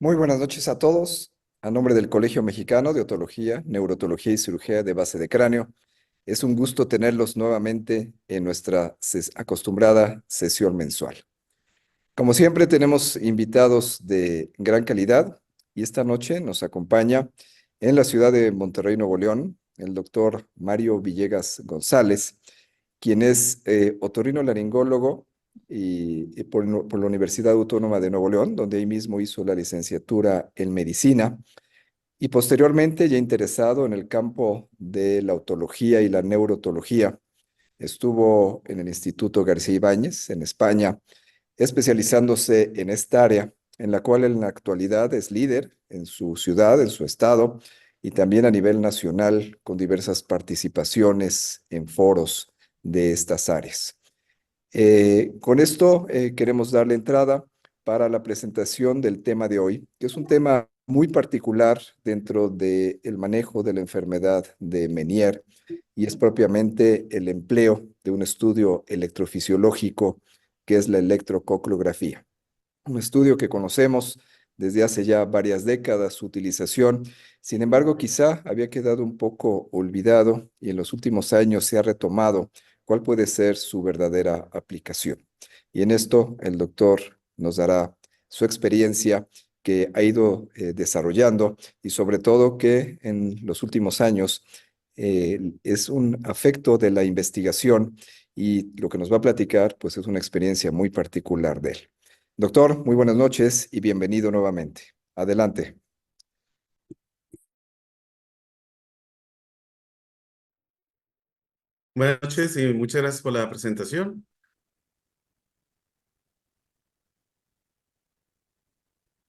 Muy buenas noches a todos. A nombre del Colegio Mexicano de Otología, Neurotología y Cirugía de Base de Cráneo, es un gusto tenerlos nuevamente en nuestra acostumbrada sesión mensual. Como siempre, tenemos invitados de gran calidad y esta noche nos acompaña en la ciudad de Monterrey, Nuevo León, el doctor Mario Villegas González, quien es otorrinolaringólogo y por la Universidad Autónoma de Nuevo León, donde ahí mismo hizo la licenciatura en medicina y posteriormente, ya interesado en el campo de la otología y la neurotología, estuvo en el Instituto García Ibáñez en España, especializándose en esta área, en la cual en la actualidad es líder en su ciudad, en su estado, y también a nivel nacional con diversas participaciones en foros de estas áreas. Con esto queremos darle entrada para la presentación del tema de hoy, que es un tema muy particular dentro del manejo de la enfermedad de Meniere y es propiamente el empleo de un estudio electrofisiológico que es la electrococriografía. Un estudio que conocemos desde hace ya varias décadas su utilización, sin embargo, quizá había quedado un poco olvidado y en los últimos años se ha retomado cuál puede ser su verdadera aplicación. Y en esto el doctor nos dará su experiencia que ha ido desarrollando y sobre todo que en los últimos años es un afecto de la investigación y lo que nos va a platicar pues es una experiencia muy particular de él. Doctor, muy buenas noches y bienvenido nuevamente. Adelante. Buenas noches y muchas gracias por la presentación.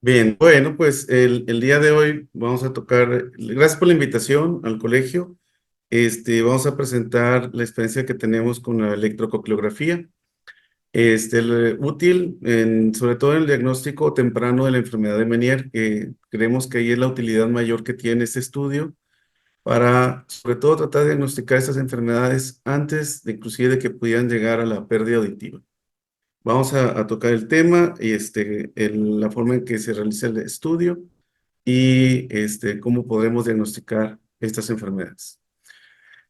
Bien, bueno, pues el día de hoy vamos a tocar, gracias por la invitación al colegio. Vamos a presentar la experiencia que tenemos con la electrococriografía. Útil, sobre todo en el diagnóstico temprano de la enfermedad de Meniere, que creemos que ahí es la utilidad mayor que tiene este estudio para, sobre todo, tratar de diagnosticar estas enfermedades antes de inclusive de que pudieran llegar a la pérdida auditiva. Vamos a tocar el tema y la forma en que se realiza el estudio y cómo podemos diagnosticar estas enfermedades.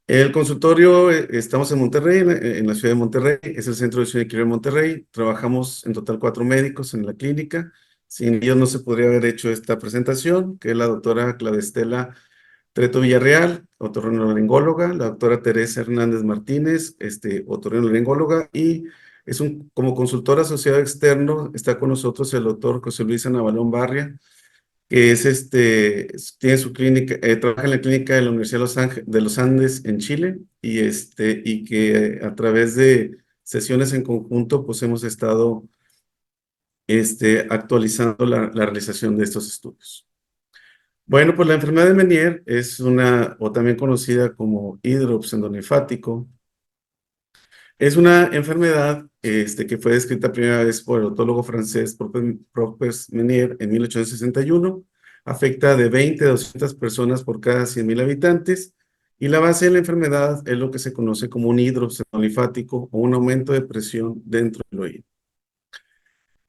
El consultorio, estamos en Monterrey, en la ciudad de Monterrey, es el Centro de Ciencia de Monterrey. Trabajamos en total 4 médicos en la clínica. Sin ellos no se podría haber hecho esta presentación, que es la doctora Clavestela Treto Villarreal, otorrinolaringóloga, la doctora Teresa Hernández Martínez, otorrinolaringóloga, y como consultor asociado externo está con nosotros el doctor José Luis Navalón Barria, que tiene su clínica, trabaja en la clínica de la Universidad de los Andes en Chile, y que a través de sesiones en conjunto, pues hemos estado actualizando la realización de estos estudios. Bueno, pues la enfermedad de Meniere es o también conocida como hidrops endonefático. Es una enfermedad que fue descrita primera vez por el otólogo francés Propers Meniere en 1861. Afecta de 20 a 200 personas por cada 100.000 habitantes. Y la base de la enfermedad es lo que se conoce como un hidrops endonefático o un aumento de presión dentro del oído.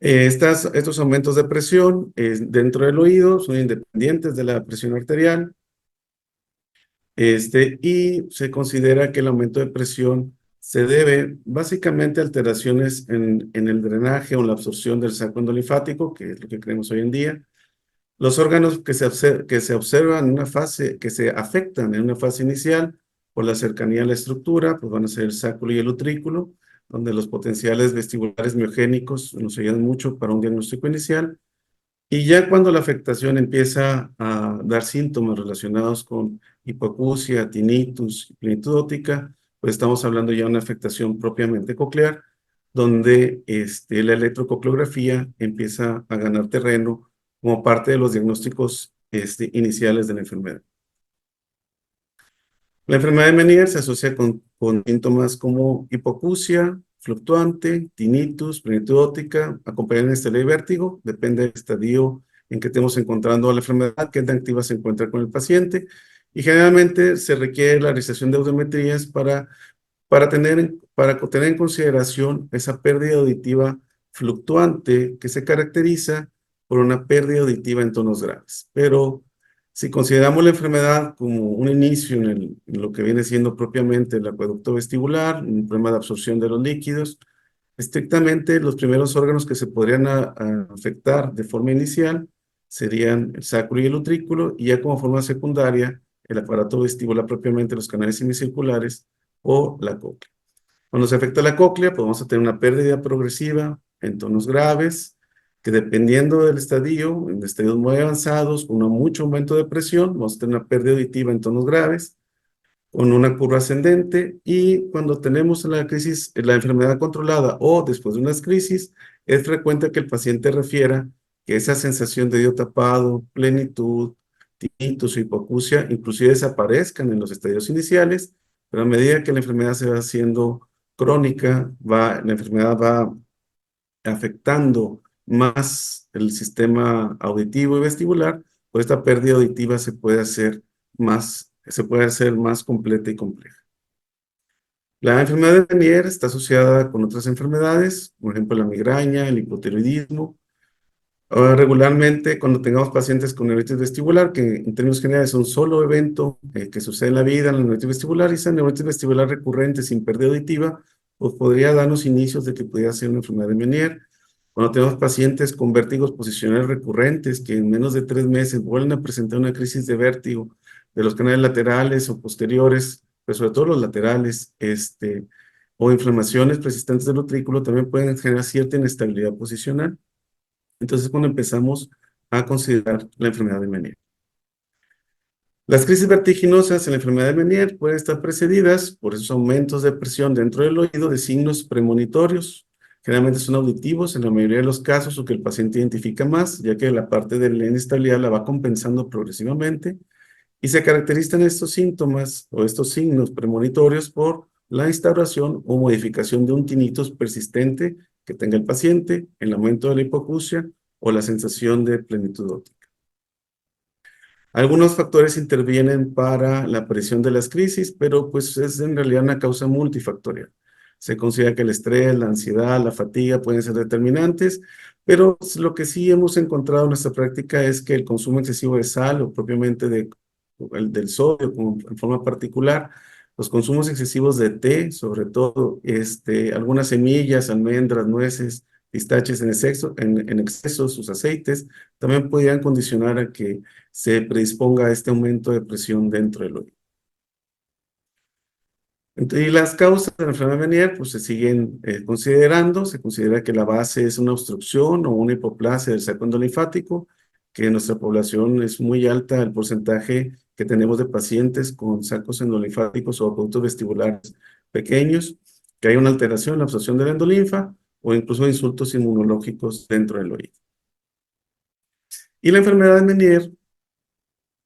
Estos aumentos de presión dentro del oído son independientes de la presión arterial. Y se considera que el aumento de presión se debe básicamente a alteraciones en el drenaje o la absorción del saco endolinfático, que es lo que creemos hoy en día. Los órganos que se observan en una fase, que se afectan en una fase inicial por la cercanía a la estructura, pues van a ser el sacro y el utrículo, donde los potenciales vestibulares miogénicos nos ayudan mucho para un diagnóstico inicial. Y ya cuando la afectación empieza a dar síntomas relacionados con hipoacusia, tinnitus, plenitud óptica, pues estamos hablando ya de una afectación propiamente coclear, donde la electrococriografía empieza a ganar terreno como parte de los diagnósticos iniciales de la enfermedad. La enfermedad de Meniere se asocia con síntomas como hipoacusia fluctuante, tinnitus, plenitud óptica, acompañada de vértigo, depende del estadio en que estemos encontrando la enfermedad, qué tan activa se encuentra con el paciente, y generalmente se requiere la realización de audiometrías para tener en consideración esa pérdida auditiva fluctuante que se caracteriza por una pérdida auditiva en tonos graves. Pero si consideramos la enfermedad como un inicio en lo que viene siendo propiamente el acueducto vestibular, un problema de absorción de los líquidos, estrictamente los primeros órganos que se podrían afectar de forma inicial serían el sacro y el utrículo, y ya como forma secundaria, el aparato vestibular propiamente, los canales semicirculares o la cóclea. Cuando se afecta la cóclea, pues vamos a tener una pérdida progresiva en tonos graves, que dependiendo del estadio, en estadios muy avanzados, con mucho aumento de presión, vamos a tener una pérdida auditiva en tonos graves, con una curva ascendente, y cuando tenemos la crisis, la enfermedad controlada o después de unas crisis, es frecuente que el paciente refiera que esa sensación de oído tapado, plenitud, tinnitus o hipoacusia inclusive desaparezcan en los estadios iniciales, pero a medida que la enfermedad se va haciendo crónica, la enfermedad va afectando más el sistema auditivo y vestibular, pues esta pérdida auditiva se puede hacer más completa y compleja. La enfermedad de Meniere está asociada con otras enfermedades, por ejemplo la migraña, el hipotiroidismo. Regularmente, cuando tengamos pacientes con neuritis vestibular, que en términos generales es un solo evento que sucede en la vida, la neuritis vestibular, y esa neuritis vestibular recurrente sin pérdida auditiva, pues podría darnos inicios de que pudiera ser una enfermedad de Meniere. Cuando tenemos pacientes con vértigos posicionales recurrentes que en menos de 3 meses vuelven a presentar una crisis de vértigo de los canales laterales o posteriores, pero sobre todo los laterales, o inflamaciones persistentes del utrículo, también pueden generar cierta inestabilidad posicional. Entonces, cuando empezamos a considerar la enfermedad de Meniere. Las crisis vertiginosas en la enfermedad de Meniere pueden estar precedidas por esos aumentos de presión dentro del oído de signos premonitorios. Generalmente son auditivos en la mayoría de los casos, o que el paciente identifica más, ya que la parte de la inestabilidad la va compensando progresivamente, y se caracterizan estos síntomas o estos signos premonitorios por la instauración o modificación de un tinnitus persistente que tenga el paciente, el aumento de la hipoacusia o la sensación de plenitud óptica. Algunos factores intervienen para la aparición de las crisis, pero pues es en realidad una causa multifactorial. Se considera que el estrés, la ansiedad, la fatiga pueden ser determinantes, pero lo que sí hemos encontrado en nuestra práctica es que el consumo excesivo de sal, o propiamente del sodio en forma particular, los consumos excesivos de té, sobre todo algunas semillas, almendras, nueces, pistaches en exceso, sus aceites, también podrían condicionar a que se predisponga a este aumento de presión dentro del oído. Y las causas de la enfermedad de Meniere pues se siguen considerando. Se considera que la base es una obstrucción o una hipoplasia del saco endolinfático, que en nuestra población es muy alta el porcentaje que tenemos de pacientes con sacos endolinfáticos o acueductos vestibulares pequeños, que hay una alteración en la absorción de la endolinfa o incluso insultos inmunológicos dentro del oído. Y la enfermedad de Meniere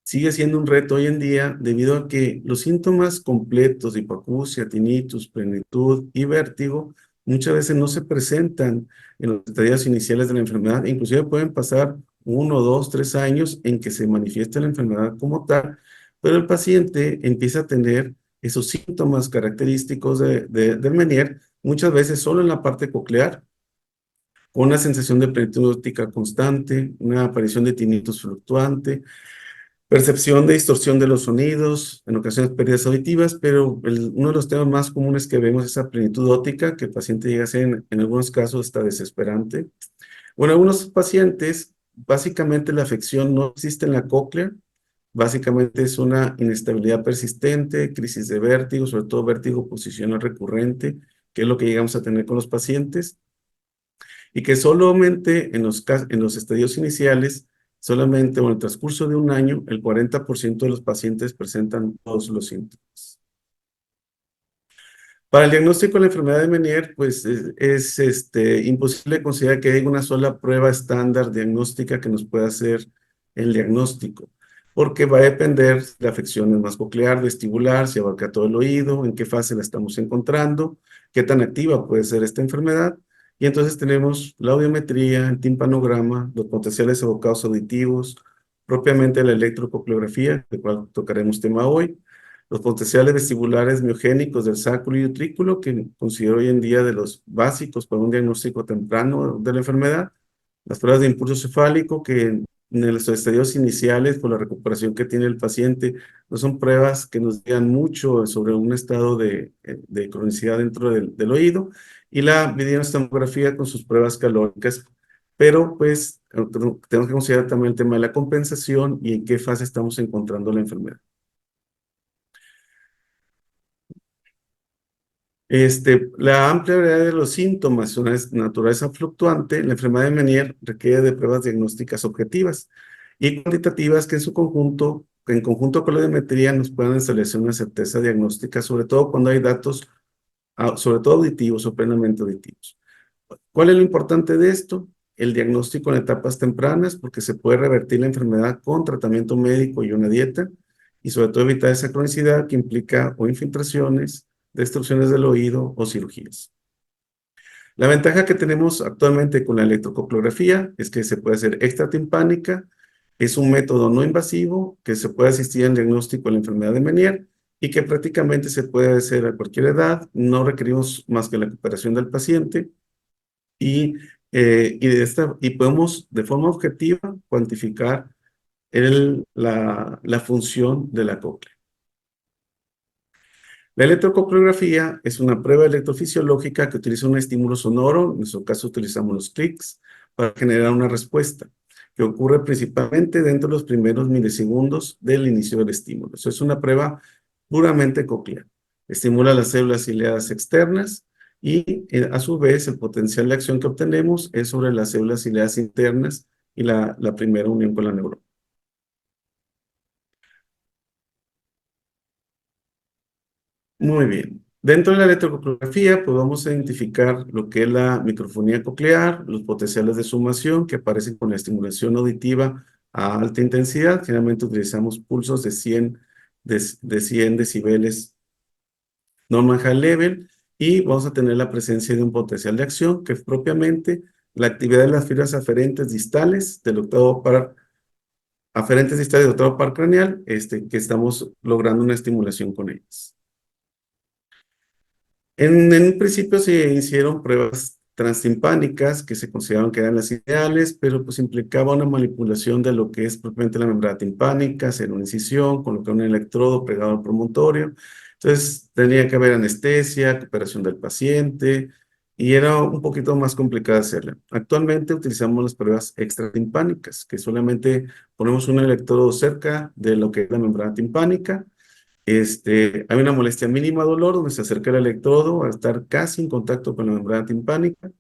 sigue siendo un reto hoy en día debido a que los síntomas completos de hipoacusia, tinnitus, plenitud y vértigo muchas veces no se presentan en los estadios iniciales de la enfermedad. Inclusive pueden pasar 1, 2, 3 años en que se manifieste la enfermedad como tal, pero el paciente empieza a tener esos síntomas característicos del Meniere, muchas veces solo en la parte coclear, con una sensación de plenitud óptica constante, una aparición de tinnitus fluctuante, percepción de distorsión de los sonidos, en ocasiones pérdidas auditivas, pero uno de los temas más comunes que vemos es la plenitud óptica, que el paciente llega a ser en algunos casos hasta desesperante. Bueno, algunos pacientes, básicamente la afección no existe en la cóclea, básicamente es una inestabilidad persistente, crisis de vértigo, sobre todo vértigo posicional recurrente, que es lo que llegamos a tener con los pacientes, y que solamente en los estadios iniciales, solamente en el transcurso de un año, el 40% de los pacientes presentan todos los síntomas. Para el diagnóstico de la enfermedad de Meniere, pues es imposible considerar que haya una sola prueba estándar diagnóstica que nos pueda hacer el diagnóstico, porque va a depender si la afección es más coclear, vestibular, si abarca todo el oído, en qué fase la estamos encontrando, qué tan activa puede ser esta enfermedad. Y entonces tenemos la audiometría, el timpanograma, los potenciales evocados auditivos, propiamente la electrococleografía, de cual tocaremos tema hoy, los potenciales vestibulares miogénicos del sacro y utrículo, que considero hoy en día de los básicos para un diagnóstico temprano de la enfermedad, Las pruebas de impulso cefálico, que en los estadios iniciales, por la recuperación que tiene el paciente, no son pruebas que nos digan mucho sobre un estado de cronicidad dentro del oído, y la videoestomografía con sus pruebas calóricas. Pero pues tenemos que considerar también el tema de la compensación y en qué fase estamos encontrando la enfermedad. La amplia variedad de los síntomas, una naturaleza fluctuante, la enfermedad de Meniere requiere de pruebas diagnósticas objetivas y cuantitativas que en conjunto con la audiometría, nos puedan establecer una certeza diagnóstica, sobre todo cuando hay datos, sobre todo auditivos o plenamente auditivos. ¿Cuál es lo importante de esto? El diagnóstico en etapas tempranas, porque se puede revertir la enfermedad con tratamiento médico y una dieta, y sobre todo evitar esa cronicidad que implica o infiltraciones, destrucciones del oído o cirugías. La ventaja que tenemos actualmente con la electrocoplografía es que se puede hacer extratimpánica, es un método no invasivo que se puede asistir en el diagnóstico de la enfermedad de Meniere y que prácticamente se puede hacer a cualquier edad, no requerimos más que la cooperación del paciente y, y podemos de forma objetiva cuantificar la función de la cóclea. La electrocoplografía es una prueba electrofisiológica que utiliza un estímulo sonoro, en nuestro caso utilizamos los clics, para generar una respuesta, que ocurre principalmente dentro de los primeros milisegundos del inicio del estímulo. Eso es una prueba puramente coclear. Estimula las células ciliadas externas y a su vez el potencial de acción que obtenemos es sobre las células ciliadas internas y la primera unión con la neurona. Muy bien. Dentro de la electrocoplografía, pues vamos a identificar lo que es la microfonía coclear, los potenciales de sumación que aparecen con la estimulación auditiva a alta intensidad. Generalmente utilizamos pulsos de 100 decibeles normal high level y vamos a tener la presencia de un potencial de acción que es propiamente la actividad de las fibras aferentes distales del octavo par, aferentes distales del octavo par craneal, que estamos logrando una estimulación con ellas. En un principio se hicieron pruebas transtimpánicas que se consideraban que eran las ideales, pero pues implicaba una manipulación de lo que es propiamente la membrana timpánica, hacer una incisión, colocar un electrodo pegado al promontorio. Entonces tenía que haber anestesia, cooperación del paciente y era un poquito más complicado hacerla. Actualmente utilizamos las pruebas extratimpánicas, que solamente ponemos un electrodo cerca de lo que es la membrana timpánica. Hay una molestia mínima dolor donde se acerca el electrodo a estar casi en contacto con la membrana timpánica.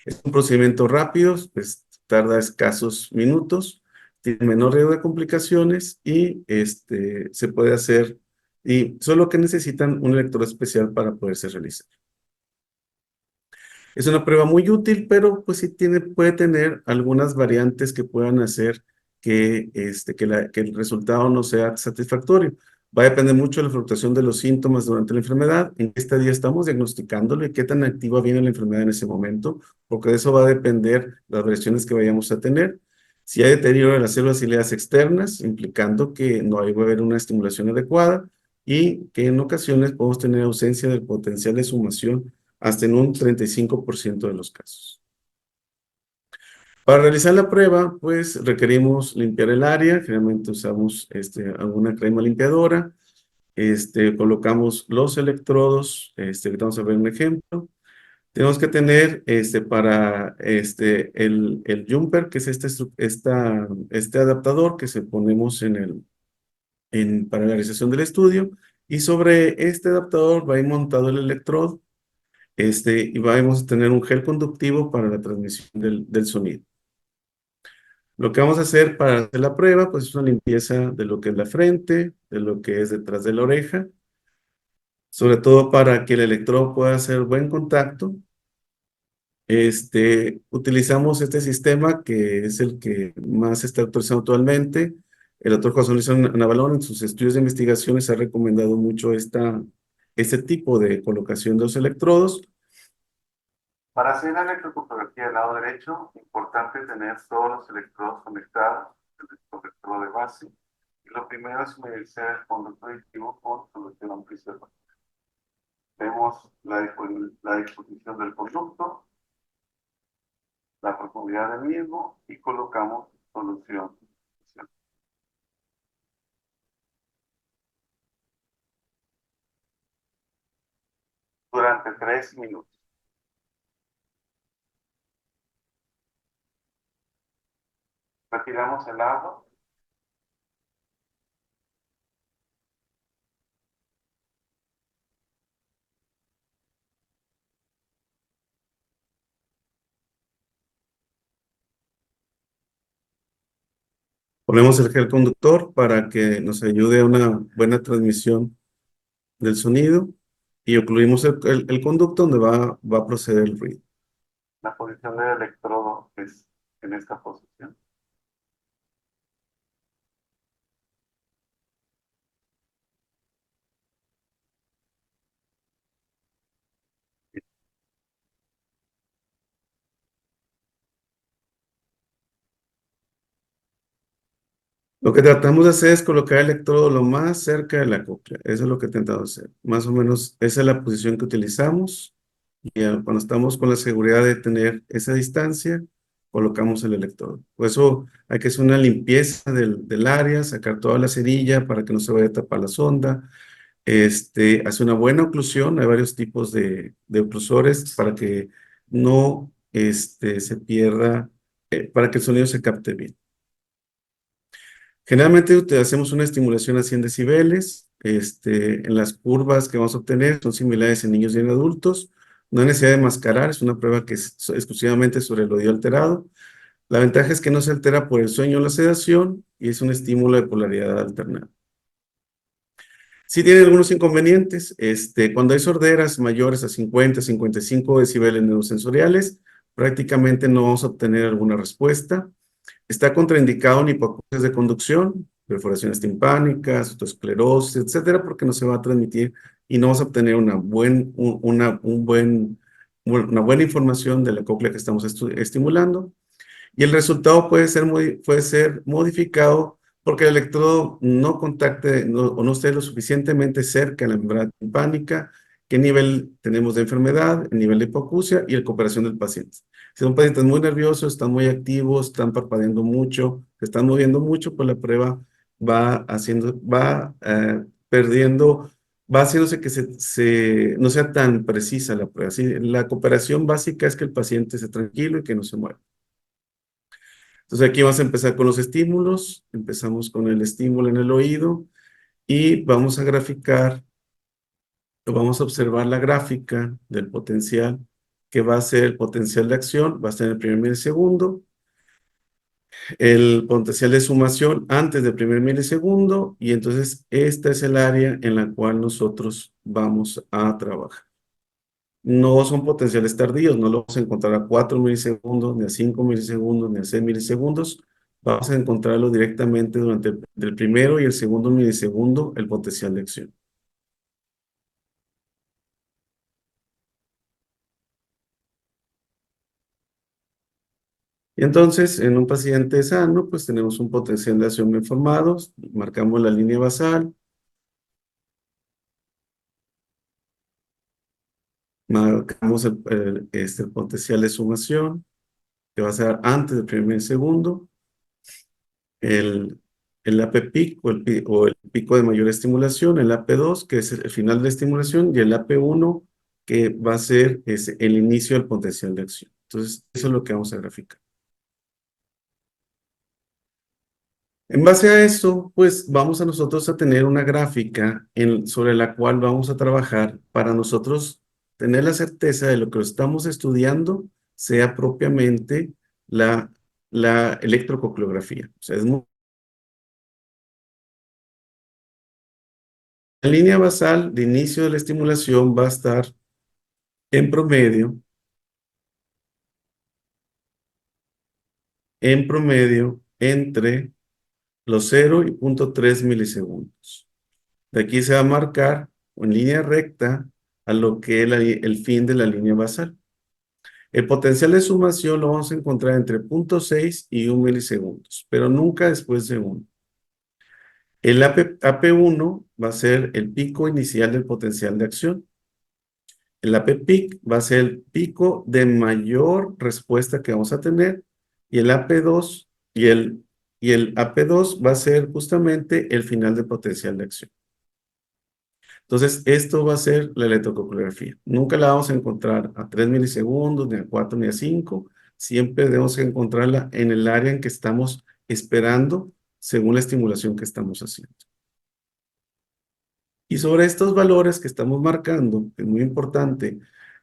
Es un procedimiento rápido, pues tarda escasos minutos, tiene menor riesgo de complicaciones y se puede hacer, y solo que necesitan un electrodo especial para poderse realizar. Es una prueba muy útil, pero pues sí puede tener algunas variantes que puedan hacer que el resultado no sea satisfactorio. Va a depender mucho de la fluctuación de los síntomas durante la enfermedad, en qué estadio estamos diagnosticándolo y qué tan activa viene la enfermedad en ese momento, porque de eso va a depender las versiones que vayamos a tener. Si hay deterioro de las células ciliadas externas, implicando que no va a haber una estimulación adecuada y que en ocasiones podemos tener ausencia del potencial de sumación hasta en un 35% de los casos. Para realizar la prueba, pues requerimos limpiar el área, generalmente usamos alguna crema limpiadora, colocamos los electrodos, ahorita vamos a ver un ejemplo. Tenemos que tener para el jumper, que es este adaptador que se ponemos para la realización del estudio, y sobre este adaptador va a ir montado el electrodo. Y vamos a tener un gel conductivo para la transmisión del sonido. Lo que vamos a hacer para hacer la prueba, pues es una limpieza de lo que es la frente, de lo que es detrás de la oreja, sobre todo para que el electrodo pueda hacer buen contacto. Utilizamos este sistema que es el que más se está utilizando actualmente. El doctor José Luis Navalón en sus estudios de investigaciones ha recomendado mucho este tipo de colocación de los electrodos. Para hacer la electrofotografía del lado derecho, importante tener todos los electrodos conectados, el electrodo de base. Y lo primero es medir el conducto aditivo con solución amplificadora. Vemos la disposición del conducto. la profundidad del mismo y colocamos solución. Durante 3 minutos. Retiramos el agua. Ponemos el gel conductor para que nos ayude a una buena transmisión del sonido y ocluimos el conducto donde va a proceder el ruido. La posición del electrodo es en esta posición. Lo que tratamos de hacer es colocar el electrodo lo más cerca de la cóclea. Eso es lo que he intentado hacer. Más o menos esa es la posición que utilizamos. Y cuando estamos con la seguridad de tener esa distancia, colocamos el electrodo. Por eso hay que hacer una limpieza del área, sacar toda la cerilla para que no se vaya a tapar la sonda. Hace una buena oclusión. Hay varios tipos de oclusores para que no se pierda, para que el sonido se capte bien. Generalmente hacemos una estimulación a 100 decibeles. En las curvas que vamos a obtener son similares en niños y en adultos. No hay necesidad de mascarar, es una prueba que es exclusivamente sobre el oído alterado. La ventaja es que no se altera por el sueño o la sedación y es un estímulo de polaridad alternada. Sí tiene algunos inconvenientes. Cuando hay sorderas mayores a 50, 55 decibeles neurosensoriales, prácticamente no vamos a obtener alguna respuesta. Está contraindicado en hipoacusias de conducción, perforaciones timpánicas, autoesclerosis, etcétera, porque no se va a transmitir y no vamos a obtener una buena información de la cóclea que estamos estimulando. Y el resultado puede ser modificado porque el electrodo no contacte o no esté lo suficientemente cerca de la membrana timpánica, qué nivel tenemos de enfermedad, el nivel de hipoacusia y la cooperación del paciente. Si son pacientes muy nerviosos, están muy activos, están parpadeando mucho, se están moviendo mucho, pues la prueba perdiendo, va haciéndose que no sea tan precisa la prueba. Así, la cooperación básica es que el paciente esté tranquilo y que no se mueva. Entonces aquí vamos a empezar con los estímulos. Empezamos con el estímulo en el oído y vamos a graficar, vamos a observar la gráfica del potencial que va a ser el potencial de acción, va a estar en el primer milisegundo, el potencial de sumación antes del primer milisegundo y entonces esta es el área en la cual nosotros vamos a trabajar. No son potenciales tardíos, no lo vamos a encontrar a 4 milisegundos, ni a 5 milisegundos, ni a 6 milisegundos. Vamos a encontrarlo directamente durante el primero y el segundo milisegundo, el potencial de acción. Y entonces, en un paciente sano, pues tenemos un potencial de acción bien formado, marcamos la línea basal, marcamos el potencial de sumación, que va a ser antes del primer segundo, el, el AP peak o el pico de mayor estimulación, el AP2, que es el final de la estimulación, y el AP1, que va a ser el inicio del potencial de acción. Entonces, eso es lo que vamos a graficar. En base a esto, pues vamos a nosotros a tener una gráfica sobre la cual vamos a trabajar para nosotros tener la certeza de lo que estamos estudiando sea propiamente la electrococleografía. O sea, la línea basal de inicio de la estimulación va a estar en promedio, entre los 0 y 0.3 milisegundos. De aquí se va a marcar en línea recta a lo que es el fin de la línea basal. El potencial de sumación lo vamos a encontrar entre 0.6 y 1 milisegundos, pero nunca después de 1. El AP1 va a ser el pico inicial del potencial de acción. El AP peak va a ser el pico de mayor respuesta que vamos a tener y el AP2 y el AP2 va a ser justamente el final de potencial de acción. Entonces, esto va a ser la electrocoreografía. Nunca la vamos a encontrar a 3 milisegundos, ni a 4, ni a 5. Siempre debemos encontrarla en el área en que estamos esperando según la estimulación que estamos haciendo. Y sobre estos valores que estamos marcando, es muy importante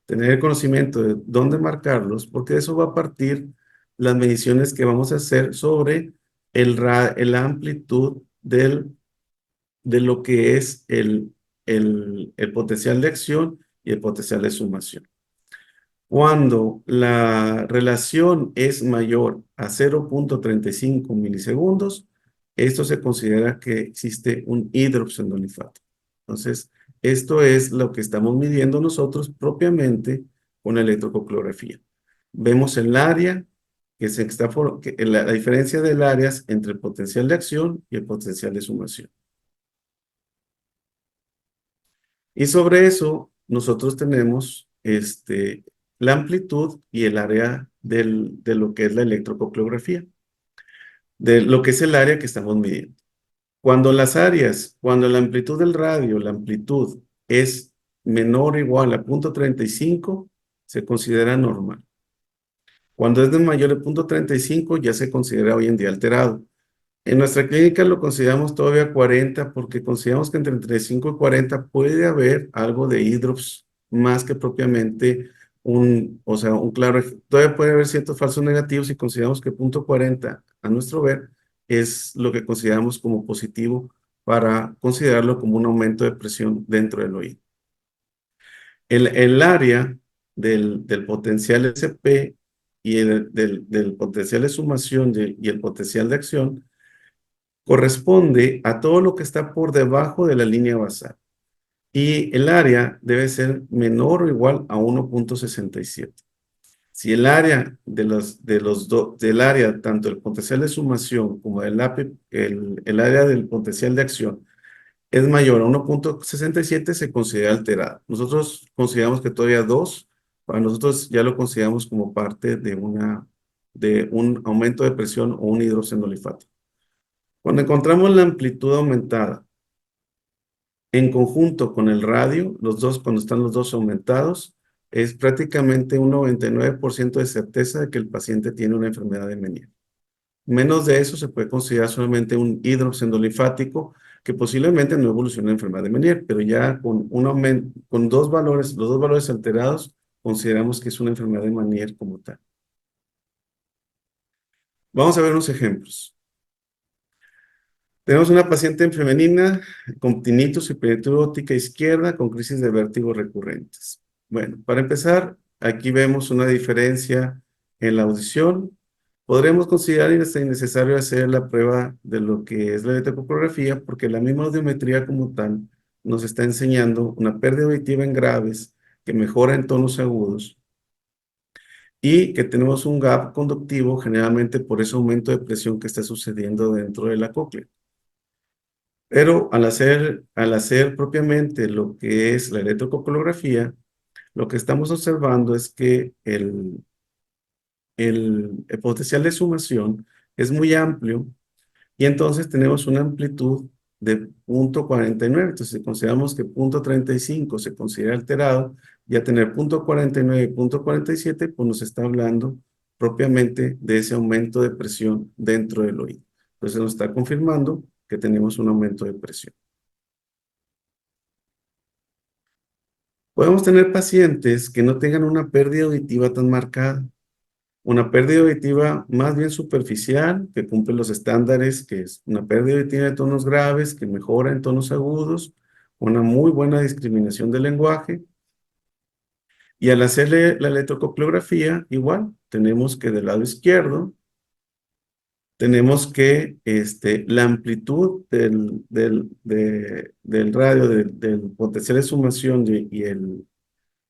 tener el conocimiento de dónde marcarlos, porque de eso va a partir las mediciones que vamos a hacer sobre la amplitud de lo que es el potencial de acción y el potencial de sumación. Cuando la relación es mayor a 0,35 milisegundos, esto se considera que existe un hidroxendolifato. Entonces, esto es lo que estamos midiendo nosotros propiamente con la electrocoreografía. Vemos el área, la diferencia del área entre el potencial de acción y el potencial de sumación. Y sobre eso, nosotros tenemos la amplitud y el área de lo que es la electrocoreografía, de lo que es el área que estamos midiendo. Cuando la amplitud del radio, la amplitud es menor o igual a 0,35, se considera normal. Cuando es de mayor a 0,35, ya se considera hoy en día alterado. En nuestra clínica lo consideramos todavía 40 porque consideramos que entre 35 y 40 puede haber algo de hidrops más que propiamente o sea, un claro, todavía puede haber ciertos falsos negativos y consideramos que 0,40 a nuestro ver es lo que consideramos como positivo para considerarlo como un aumento de presión dentro del oído. El área del potencial SP y del potencial de sumación y el potencial de acción corresponde a todo lo que está por debajo de la línea basal. Y el área debe ser menor o igual a 1,67. Si el área del área, tanto el potencial de sumación como el área del potencial de acción es mayor a 1,67, se considera alterada. Nosotros consideramos que todavía 2, para nosotros ya lo consideramos como parte de un aumento de presión o un hidroxendolifato. Cuando encontramos la amplitud aumentada en conjunto con el radio, cuando están los dos aumentados, es prácticamente un 99% de certeza de que el paciente tiene una enfermedad de Meniere. Menos de eso se puede considerar solamente un hidroxendolifático que posiblemente no evoluciona en enfermedad de Meniere, pero ya con los dos valores alterados, consideramos que es una enfermedad de Meniere como tal. Vamos a ver unos ejemplos. Tenemos una paciente femenina con tinnitus y plenitud óptica izquierda con crisis de vértigo recurrentes. Bueno, para empezar, aquí vemos una diferencia en la audición. Podremos considerar innecesario hacer la prueba de lo que es la electrocoreografía porque la misma audiometría como tal nos está enseñando una pérdida auditiva en graves que mejora en tonos agudos y que tenemos un gap conductivo generalmente por ese aumento de presión que está sucediendo dentro de la cóclea. Pero al hacer propiamente lo que es la electrocoreografía, lo que estamos observando es que el potencial de sumación es muy amplio y entonces tenemos una amplitud de 0,49. Entonces, si consideramos que 0,35 se considera alterado, ya tener 0,49 y 0,47, pues nos está hablando propiamente de ese aumento de presión dentro del oído. Entonces, nos está confirmando que tenemos un aumento de presión. Podemos tener pacientes que no tengan una pérdida auditiva tan marcada, una pérdida auditiva más bien superficial, que cumple los estándares, que es una pérdida auditiva de tonos graves, que mejora en tonos agudos, una muy buena discriminación del lenguaje. Y al hacerle la electrocoreografía, igual, tenemos que del lado izquierdo, tenemos que la amplitud del radio, del potencial de sumación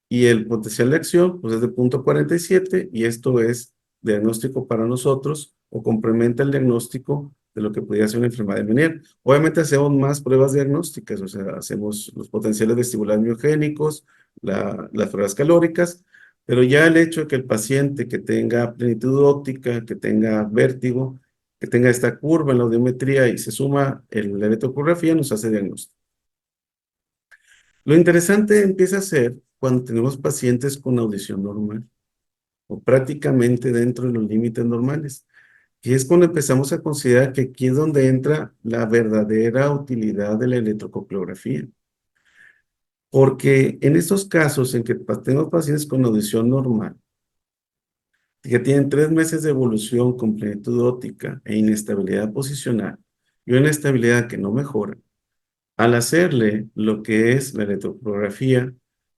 y el potencial de acción, pues es de 0,47 y esto es diagnóstico para nosotros o complementa el diagnóstico de lo que podría ser una enfermedad de Meniere. Obviamente hacemos más pruebas diagnósticas, o sea, hacemos los potenciales vestibulares miogénicos, las pruebas calóricas, pero ya el hecho de que el paciente que tenga plenitud óptica, que tenga vértigo, que tenga esta curva en la audiometría y se suma la electrocardiografía, nos hace diagnóstico. Lo interesante empieza a ser cuando tenemos pacientes con audición normal o prácticamente dentro de los límites normales. Y es cuando empezamos a considerar que aquí es donde entra la verdadera utilidad de la electroconclografía. Porque en estos casos en que tenemos pacientes con audición normal, que tienen 3 meses de evolución con plenitud óptica e inestabilidad posicional, y una inestabilidad que no mejora, al hacerle lo que es la electroconclografía,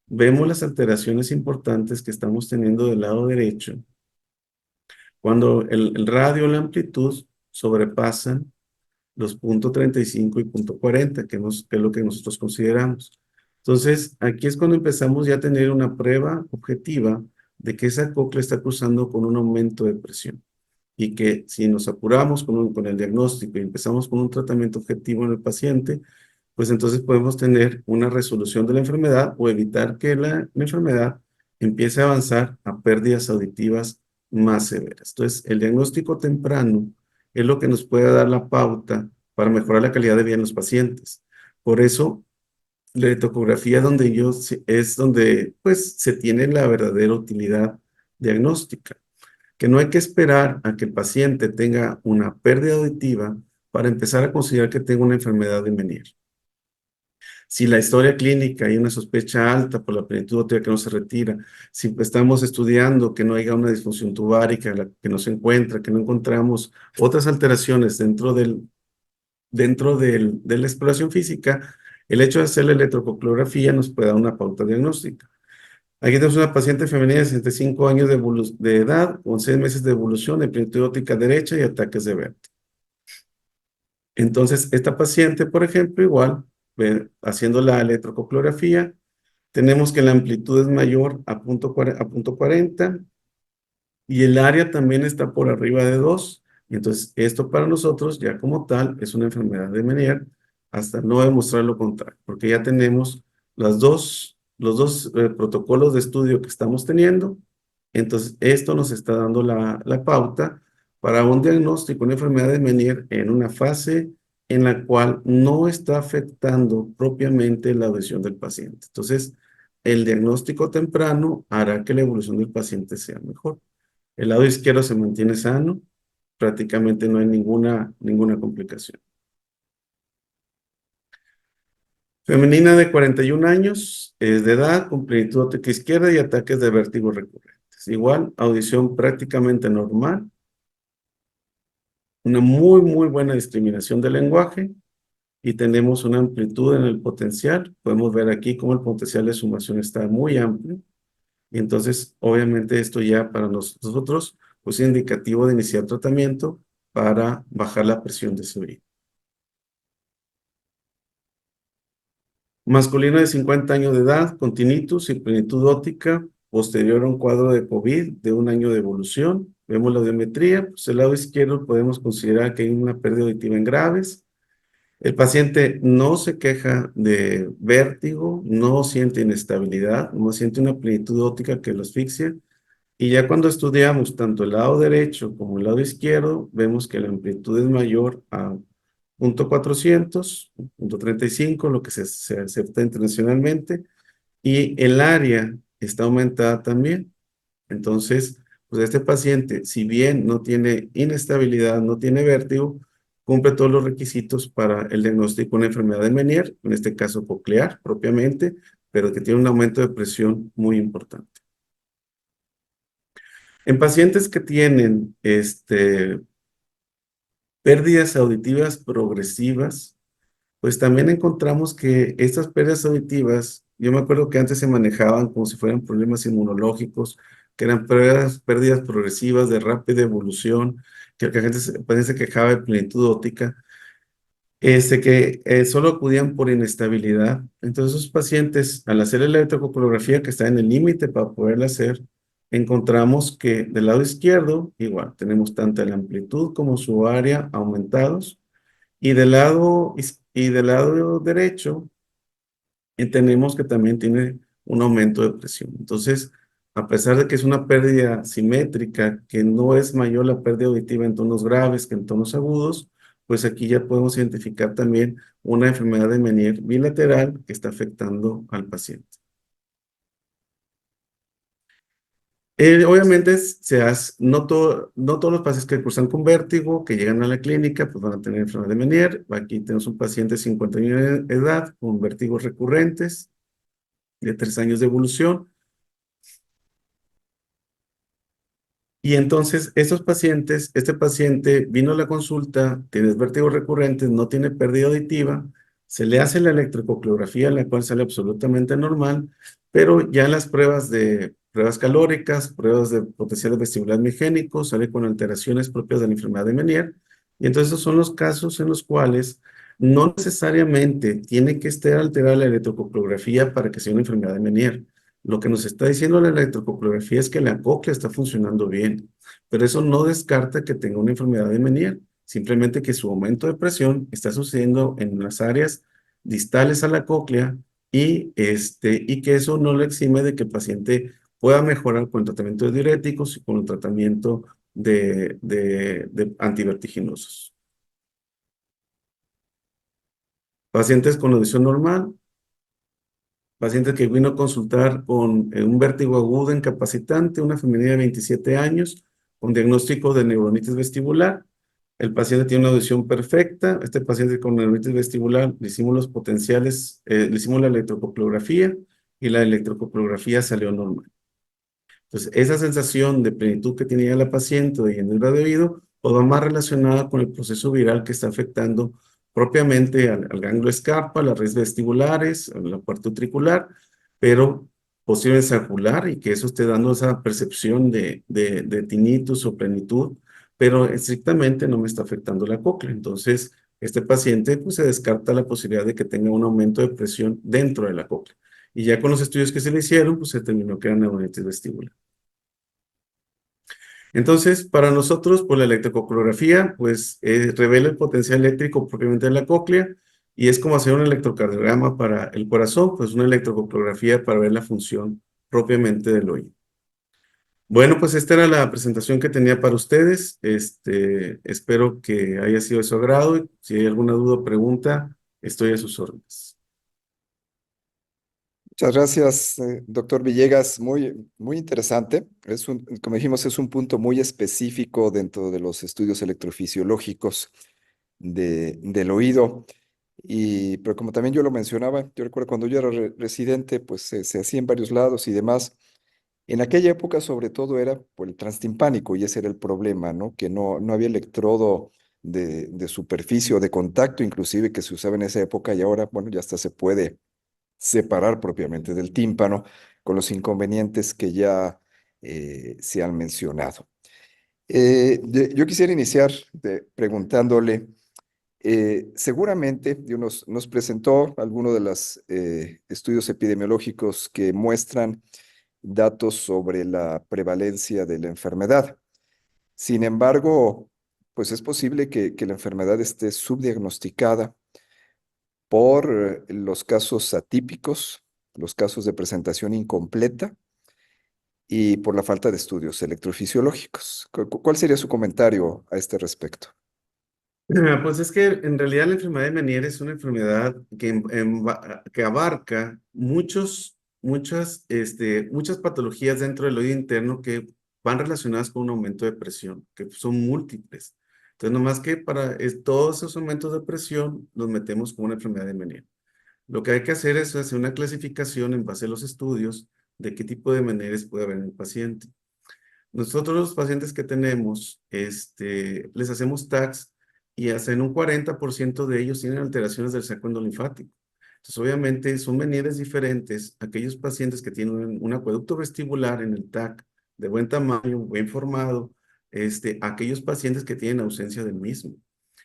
vemos las alteraciones importantes que estamos teniendo del lado derecho, cuando el radio o la amplitud sobrepasan los punto 35 y punto 40, que es lo que nosotros consideramos. Entonces, aquí es cuando empezamos ya a tener una prueba objetiva de que esa cóclea está cruzando con un aumento de presión y que si nos apuramos con el diagnóstico y empezamos con un tratamiento objetivo en el paciente, pues entonces podemos tener una resolución de la enfermedad o evitar que la enfermedad empiece a avanzar a pérdidas auditivas más severas. Entonces, el diagnóstico temprano es lo que nos puede dar la pauta para mejorar la calidad de vida en los pacientes. Por eso, la ecografía es donde pues, se tiene la verdadera utilidad diagnóstica, que no hay que esperar a que el paciente tenga una pérdida auditiva para empezar a considerar que tenga una enfermedad de Meniere. Si la historia clínica hay una sospecha alta por la plenitud óptica que no se retira, si estamos estudiando que no haya una disfunción tubárica que no se encuentra, que no encontramos otras alteraciones de la exploración física, el hecho de hacer la electroconclografía nos puede dar una pauta diagnóstica. Aquí tenemos una paciente femenina de 65 años de edad, con 6 meses de evolución, de plenitud óptica derecha y ataques de vértigo. Entonces, esta paciente, por ejemplo, igual, haciendo la electroconclografía, tenemos que la amplitud es mayor a punto 40 y el área también está por arriba de 2. Y entonces, esto para nosotros ya como tal es una enfermedad de Meniere hasta no demostrar lo contrario, porque ya tenemos los dos protocolos de estudio que estamos teniendo. Entonces, esto nos está dando la pauta para un diagnóstico, una enfermedad de Meniere en una fase en la cual no está afectando propiamente la audición del paciente. Entonces, el diagnóstico temprano hará que la evolución del paciente sea mejor. El lado izquierdo se mantiene sano, prácticamente no hay ninguna complicación. Femenina de 41 años, es de edad, con plenitud óptica izquierda y ataques de vértigo recurrentes. Igual, audición prácticamente normal, una muy buena discriminación del lenguaje y tenemos una amplitud en el potencial. Podemos ver aquí cómo el potencial de sumación está muy amplio. Y entonces, obviamente, esto ya para nosotros pues, es indicativo de iniciar tratamiento para bajar la presión de ese oído. Masculino de 50 años de edad, con tinnitus y plenitud óptica, posterior a un cuadro de COVID de 1 año de evolución. Vemos la audiometría, pues el lado izquierdo podemos considerar que hay una pérdida auditiva en graves. El paciente no se queja de vértigo, no siente inestabilidad, no siente una plenitud óptica que lo asfixia. Y ya cuando estudiamos tanto el lado derecho como el lado izquierdo, vemos que la amplitud es mayor a punto 400, punto 35, lo que se acepta internacionalmente, y el área está aumentada también. Entonces, pues este paciente, si bien no tiene inestabilidad, no tiene vértigo, cumple todos los requisitos para el diagnóstico de una enfermedad de Meniere, en este caso coclear propiamente, pero que tiene un aumento de presión muy importante. En pacientes que tienen pérdidas auditivas progresivas, pues también encontramos que estas pérdidas auditivas, yo me acuerdo que antes se manejaban como si fueran problemas inmunológicos, que eran pérdidas progresivas de rápida evolución, que la gente se quejaba de plenitud óptica, que solo acudían por inestabilidad. Entonces, esos pacientes, al hacer la electroconclografía, que está en el límite para poderla hacer, encontramos que del lado izquierdo, igual, tenemos tanto la amplitud como su área aumentados, y del lado derecho, entendemos que también tiene un aumento de presión. Entonces, a pesar de que es una pérdida simétrica, que no es mayor la pérdida auditiva en tonos graves que en tonos agudos, pues aquí ya podemos identificar también una enfermedad de Meniere bilateral que está afectando al paciente. Obviamente, no todos los pacientes que cursan con vértigo, que llegan a la clínica, pues van a tener enfermedad de Meniere. Aquí tenemos un paciente de 51 años de edad con vértigos recurrentes de 3 años de evolución. Y entonces, este paciente vino a la consulta, tiene vértigos recurrentes, no tiene pérdida auditiva, se le hace la electrococriografía, la cual sale absolutamente normal, pero ya las pruebas calóricas, pruebas de potencial vestibular migénico, sale con alteraciones propias de la enfermedad de Meniere. Y entonces, esos son los casos en los cuales no necesariamente tiene que estar alterada la electrococriografía para que sea una enfermedad de Meniere. Lo que nos está diciendo la electrococriografía es que la cóclea está funcionando bien, pero eso no descarta que tenga una enfermedad de Meniere, simplemente que su aumento de presión está sucediendo en las áreas distales a la cóclea y que eso no le exime de que el paciente pueda mejorar con el tratamiento de diuréticos y con el tratamiento de antivertiginosos. Pacientes con audición normal. Paciente que vino a consultar con un vértigo agudo incapacitante, una femenina de 27 años, con diagnóstico de neuronitis vestibular. El paciente tiene una audición perfecta. Este paciente con neuronitis vestibular le hicimos los potenciales, le hicimos la electrococriografía y la electrococriografía salió normal. Entonces, esa sensación de plenitud que tenía la paciente de llenura de oído, pues va más relacionada con el proceso viral que está afectando propiamente al ganglio escarpa, a las redes vestibulares, a la parte utricular, pero posiblemente circular y que eso esté dando esa percepción de tinnitus o plenitud, pero estrictamente no me está afectando la cóclea. Entonces, este paciente pues se descarta la posibilidad de que tenga un aumento de presión dentro de la cóclea. Y ya con los estudios que se le hicieron, pues se determinó que era neuronitis vestibular. Entonces, para nosotros, pues la electrococriografía, pues revela el potencial eléctrico propiamente de la cóclea y es como hacer un electrocardiograma para el corazón, pues una electrococriografía para ver la función propiamente del oído. Bueno, pues esta era la presentación que tenía para ustedes. Espero que haya sido de su agrado. Si hay alguna duda o pregunta, estoy a sus órdenes. Muchas gracias, doctor Villegas. Muy interesante. Como dijimos, es un punto muy específico dentro de los estudios electrofisiológicos del oído. Pero como también yo lo mencionaba, yo recuerdo cuando yo era residente, pues se hacía en varios lados y demás. En aquella época, sobre todo, era por el transtimpánico y ese era el problema, ¿no? Que no había electrodo de superficie o de contacto, inclusive, que se usaba en esa época y ahora, bueno, ya hasta se puede separar propiamente del tímpano con los inconvenientes que ya se han mencionado. Yo quisiera iniciar preguntándole, seguramente nos presentó algunos de los estudios epidemiológicos que muestran datos sobre la prevalencia de la enfermedad. Sin embargo, pues es posible que la enfermedad esté subdiagnosticada por los casos atípicos, los casos de presentación incompleta y por la falta de estudios electrofisiológicos. ¿Cuál sería su comentario a este respecto? Pues es que en realidad la enfermedad de Meniere es una enfermedad que abarca muchas patologías dentro del oído interno que van relacionadas con un aumento de presión, que son múltiples. Entonces, nomás que todos esos aumentos de presión los metemos como una enfermedad de Meniere. Lo que hay que hacer es hacer una clasificación en base a los estudios de qué tipo de Menieres puede haber en el paciente. Nosotros los pacientes que tenemos, les hacemos TACs y hacen un 40% de ellos tienen alteraciones del saco endolinfático. Entonces, obviamente, son Menieres diferentes. Aquellos pacientes que tienen un acueducto vestibular en el TAC de buen tamaño, bien formado, aquellos pacientes que tienen ausencia del mismo.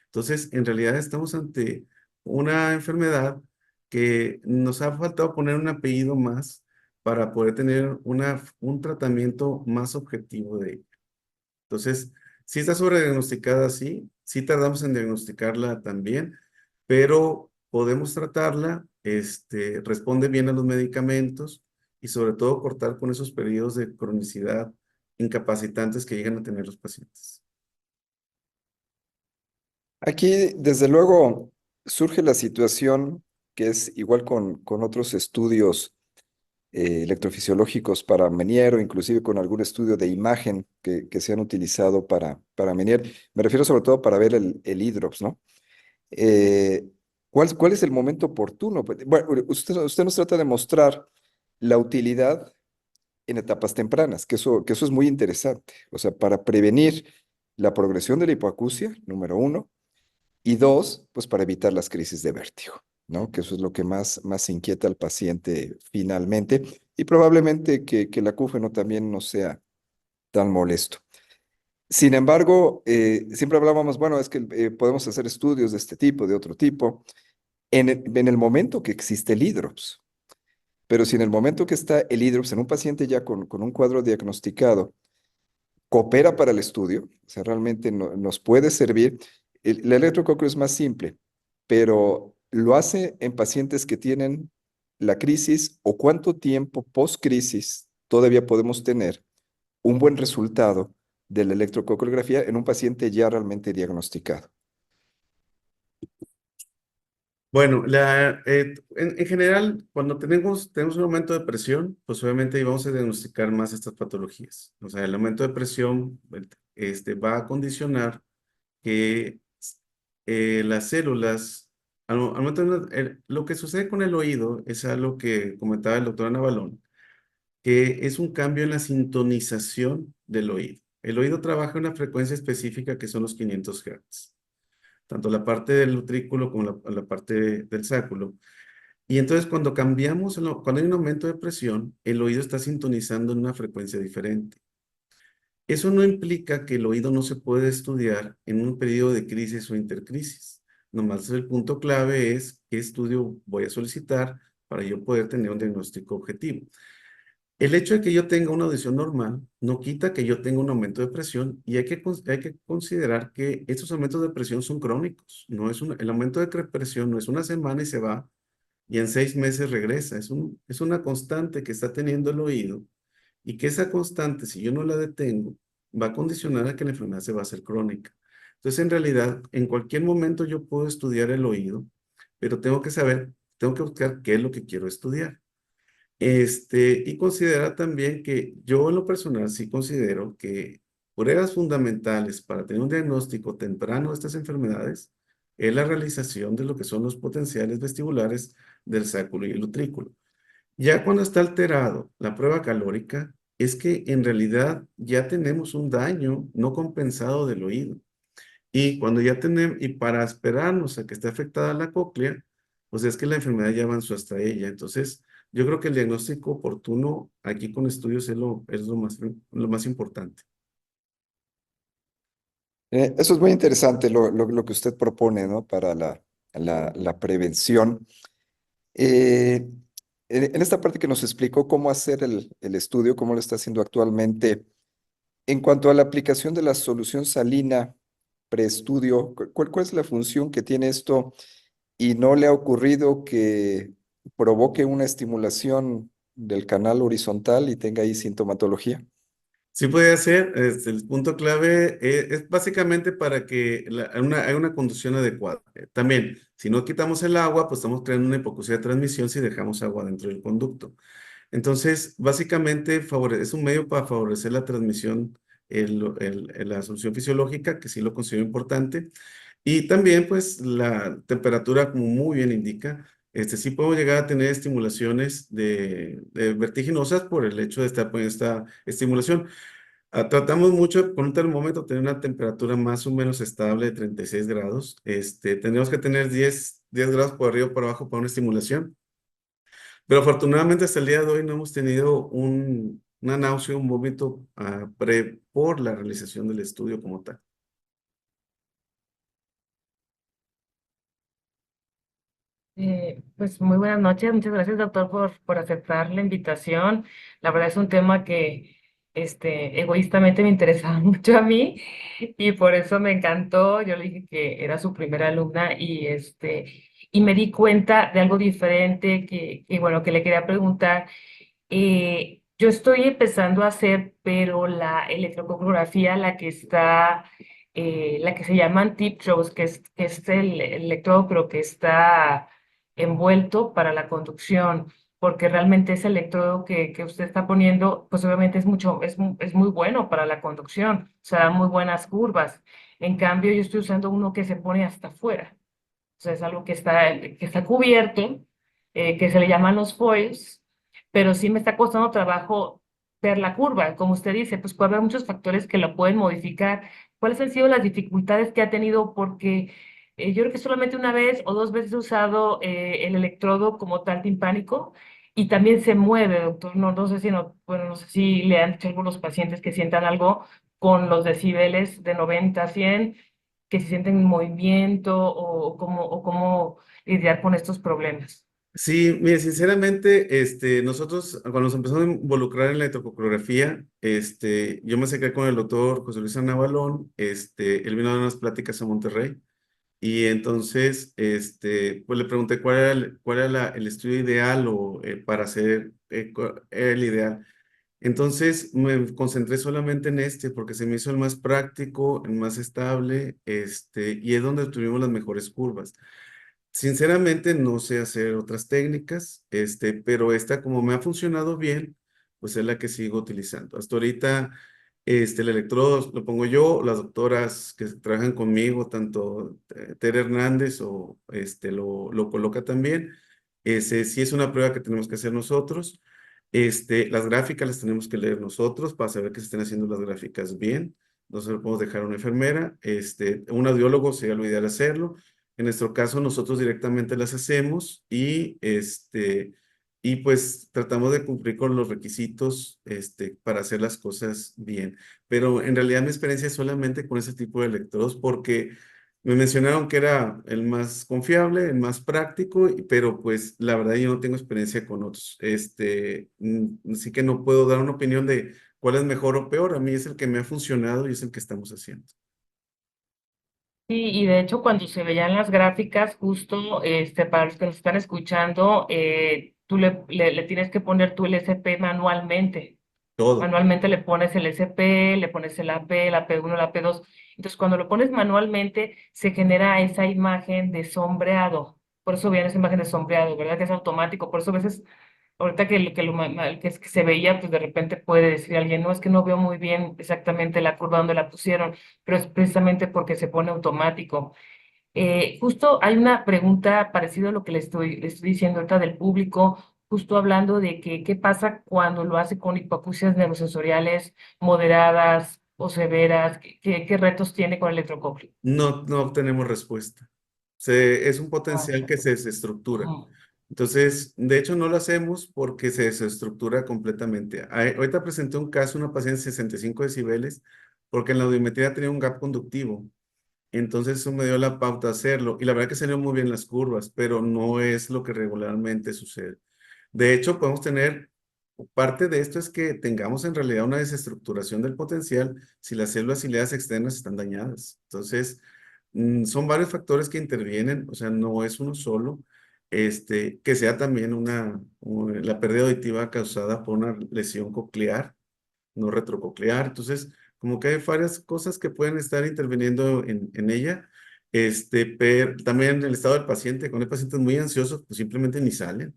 Entonces, en realidad estamos ante una enfermedad que nos ha faltado poner un apellido más para poder tener un tratamiento más objetivo de ella. Entonces, si está sobrediagnosticada, sí, sí tardamos en diagnosticarla también, pero podemos tratarla, responde bien a los medicamentos y sobre todo cortar con esos periodos de cronicidad incapacitantes que llegan a tener los pacientes. Aquí, desde luego, surge la situación que es igual con otros estudios electrofisiológicos para Meniere o inclusive con algún estudio de imagen que se han utilizado para Meniere. Me refiero sobre todo para ver el hidrops, ¿no? Eh, ¿cuál es el momento oportuno? Pues, bueno, usted nos trata de mostrar la utilidad en etapas tempranas, que eso es muy interesante. O sea, para prevenir la progresión de la hipoacusia, número uno, y dos, pues para evitar las crisis de vértigo, ¿no? Que eso es lo que más inquieta al paciente finalmente, y probablemente que el acúfeno también no sea tan molesto. Sin embargo, siempre hablábamos, bueno, es que podemos hacer estudios de este tipo, de otro tipo, en el momento que existe el hidrops. Pero si en el momento que está el hidrops en un paciente ya con un cuadro diagnosticado, coopera para el estudio, o sea, realmente nos puede servir. El electrococo es más simple, pero lo hace en pacientes que tienen la crisis o cuánto tiempo post-crisis todavía podemos tener un buen resultado de la electrocoreografía en un paciente ya realmente diagnosticado. Bueno, en general, cuando tenemos un aumento de presión, pues obviamente ahí vamos a diagnosticar más estas patologías. O sea, el aumento de presión va a condicionar que las células, al momento lo que sucede con el oído es algo que comentaba el doctor Navalón, que es un cambio en la sintonización del oído. El oído trabaja a una frecuencia específica que son los 500 Hz, tanto la parte del utrículo como la parte del sáculo. Y entonces cuando cambiamos, cuando hay un aumento de presión, el oído está sintonizando en una frecuencia diferente. Eso no implica que el oído no se puede estudiar en un periodo de crisis o intercrisis. Nomás el punto clave es qué estudio voy a solicitar para yo poder tener un diagnóstico objetivo. El hecho de que yo tenga una audición normal no quita que yo tenga un aumento de presión y hay que considerar que estos aumentos de presión son crónicos. El aumento de presión no es una semana y se va y en 6 meses regresa. Es una constante que está teniendo el oído y que esa constante, si yo no la detengo, va a condicionar a que la enfermedad se va a hacer crónica. Entonces, en realidad, en cualquier momento yo puedo estudiar el oído, pero tengo que buscar qué es lo que quiero estudiar. Y considera también que yo en lo personal sí considero que pruebas fundamentales para tener un diagnóstico temprano de estas enfermedades es la realización de lo que son los potenciales vestibulares del sáculo y el utrículo. Ya cuando está alterado la prueba calórica, es que en realidad ya tenemos un daño no compensado del oído. Y cuando ya tenemos, y para esperarnos a que esté afectada la cóclea, pues es que la enfermedad ya avanzó hasta ella. Entonces, yo creo que el diagnóstico oportuno aquí con estudios es lo más importante. Eso es muy interesante lo que usted propone, ¿no? Para la prevención. Eh, en esta parte que nos explicó cómo hacer el estudio, cómo lo está haciendo actualmente, en cuanto a la aplicación de la solución salina preestudio, ¿cuál es la función que tiene esto? ¿Y no le ha ocurrido que provoque una estimulación del canal horizontal y tenga ahí sintomatología? Sí puede ser, el punto clave es básicamente para que haya una conducción adecuada. También, si no quitamos el agua, pues estamos creando una hipoacusia de transmisión si dejamos agua dentro del conducto. Entonces, básicamente es un medio para favorecer la transmisión, la solución fisiológica, que sí lo considero importante. Y también, pues, la temperatura, como muy bien indica, sí podemos llegar a tener estimulaciones de vertiginosas por el hecho de estar poniendo esta estimulación. Tratamos mucho con un termómetro tener una temperatura más o menos estable de 36 grados. Tenemos que tener 10 grados por arriba o por abajo para una estimulación. Pero afortunadamente hasta el día de hoy no hemos tenido una náusea, un vómito por la realización del estudio como tal. Pues muy buenas noches, muchas gracias doctor por aceptar la invitación. La verdad es un tema que egoístamente me interesaba mucho a mí y por eso me encantó. Yo le dije que era su primera alumna y me di cuenta de algo diferente que bueno, que le quería preguntar. Yo estoy empezando a hacer, pero la electrocongrafía, la que se llaman tip throws, que es el electrodo, pero que está envuelto para la conducción, porque realmente ese electrodo que usted está poniendo, pues obviamente es muy bueno para la conducción, o sea, da muy buenas curvas. En cambio, yo estoy usando uno que se pone hasta afuera, o sea, es algo que está cubierto, que se le llaman los foils, pero sí me está costando trabajo ver la curva. Como usted dice, pues puede haber muchos factores que lo pueden modificar. ¿Cuáles han sido las dificultades que ha tenido? Porque yo creo que solamente una vez o dos veces he usado el electrodo como tal timpánico y también se mueve, doctor. No sé si no, bueno, no sé si le han dicho a algunos pacientes que sientan algo con los decibeles de 90 a 100, que se sienten en movimiento o cómo lidiar con estos problemas. Sí, mire, sinceramente, nosotros cuando nos empezamos a involucrar en la electrocoreografía, yo me acerqué con el doctor José Luis Navalón, él vino a dar unas pláticas a Monterrey, y entonces, pues le pregunté cuál era el estudio ideal o para hacer el ideal. Entonces me concentré solamente en porque se me hizo el más práctico, el más estable, y es donde tuvimos las mejores curvas. Sinceramente no sé hacer otras técnicas, pero esta como me ha funcionado bien, pues es la que sigo utilizando. Hasta ahorita, el electrodo lo pongo yo, las doctoras que trabajan conmigo, tanto Tere Hernández o lo coloca también. Ese sí es una prueba que tenemos que hacer nosotros. Las gráficas las tenemos que leer nosotros para saber que se estén haciendo las gráficas bien. No se lo podemos dejar a una enfermera. Un audiólogo sería lo ideal hacerlo. En nuestro caso, nosotros directamente las hacemos y pues tratamos de cumplir con los requisitos para hacer las cosas bien. Pero en realidad mi experiencia es solamente con ese tipo de electrodos porque me mencionaron que era el más confiable, el más práctico, pero pues la verdad yo no tengo experiencia con otros. Así que no puedo dar una opinión de cuál es mejor o peor. A mí es el que me ha funcionado y es el que estamos haciendo. Sí, y de hecho cuando se veían las gráficas, justo para los que nos están escuchando, tú le tienes que poner tu LSP manualmente. Todo. Manualmente le pones el SP, le pones el AP, el AP1, el AP2. Entonces, cuando lo pones manualmente, se genera esa imagen de sombreado. Por eso viene esa imagen de sombreado, ¿verdad? Que es automático. Por eso a veces, ahorita que se veía, pues de repente puede decir alguien, no, es que no veo muy bien exactamente la curva donde la pusieron, pero es precisamente porque se pone automático. Justo hay una pregunta parecida a lo que le estoy diciendo ahorita del público, justo hablando de que qué pasa cuando lo hace con hipoacusias neurosensoriales moderadas o severas, qué retos tiene con el electrococleo. No obtenemos respuesta. Es un potencial que se desestructura. Ujú. Entonces, de hecho, no lo hacemos porque se desestructura completamente. Ahorita presenté un caso, una paciente de 65 decibeles, porque en la audiometría tenía un gap conductivo. Entonces, eso me dio la pauta a hacerlo. Y la verdad que salieron muy bien las curvas, pero no es lo que regularmente sucede. De hecho, podemos tener, parte de esto es que tengamos en realidad una desestructuración del potencial si las células ciliadas externas están dañadas. Entonces, son varios factores que intervienen, o sea, no es uno solo. Que sea también la pérdida auditiva causada por una lesión coclear, no retrococlear. Entonces, como que hay varias cosas que pueden estar interviniendo en ella. Pero también el estado del paciente, cuando hay pacientes muy ansiosos, pues simplemente ni salen.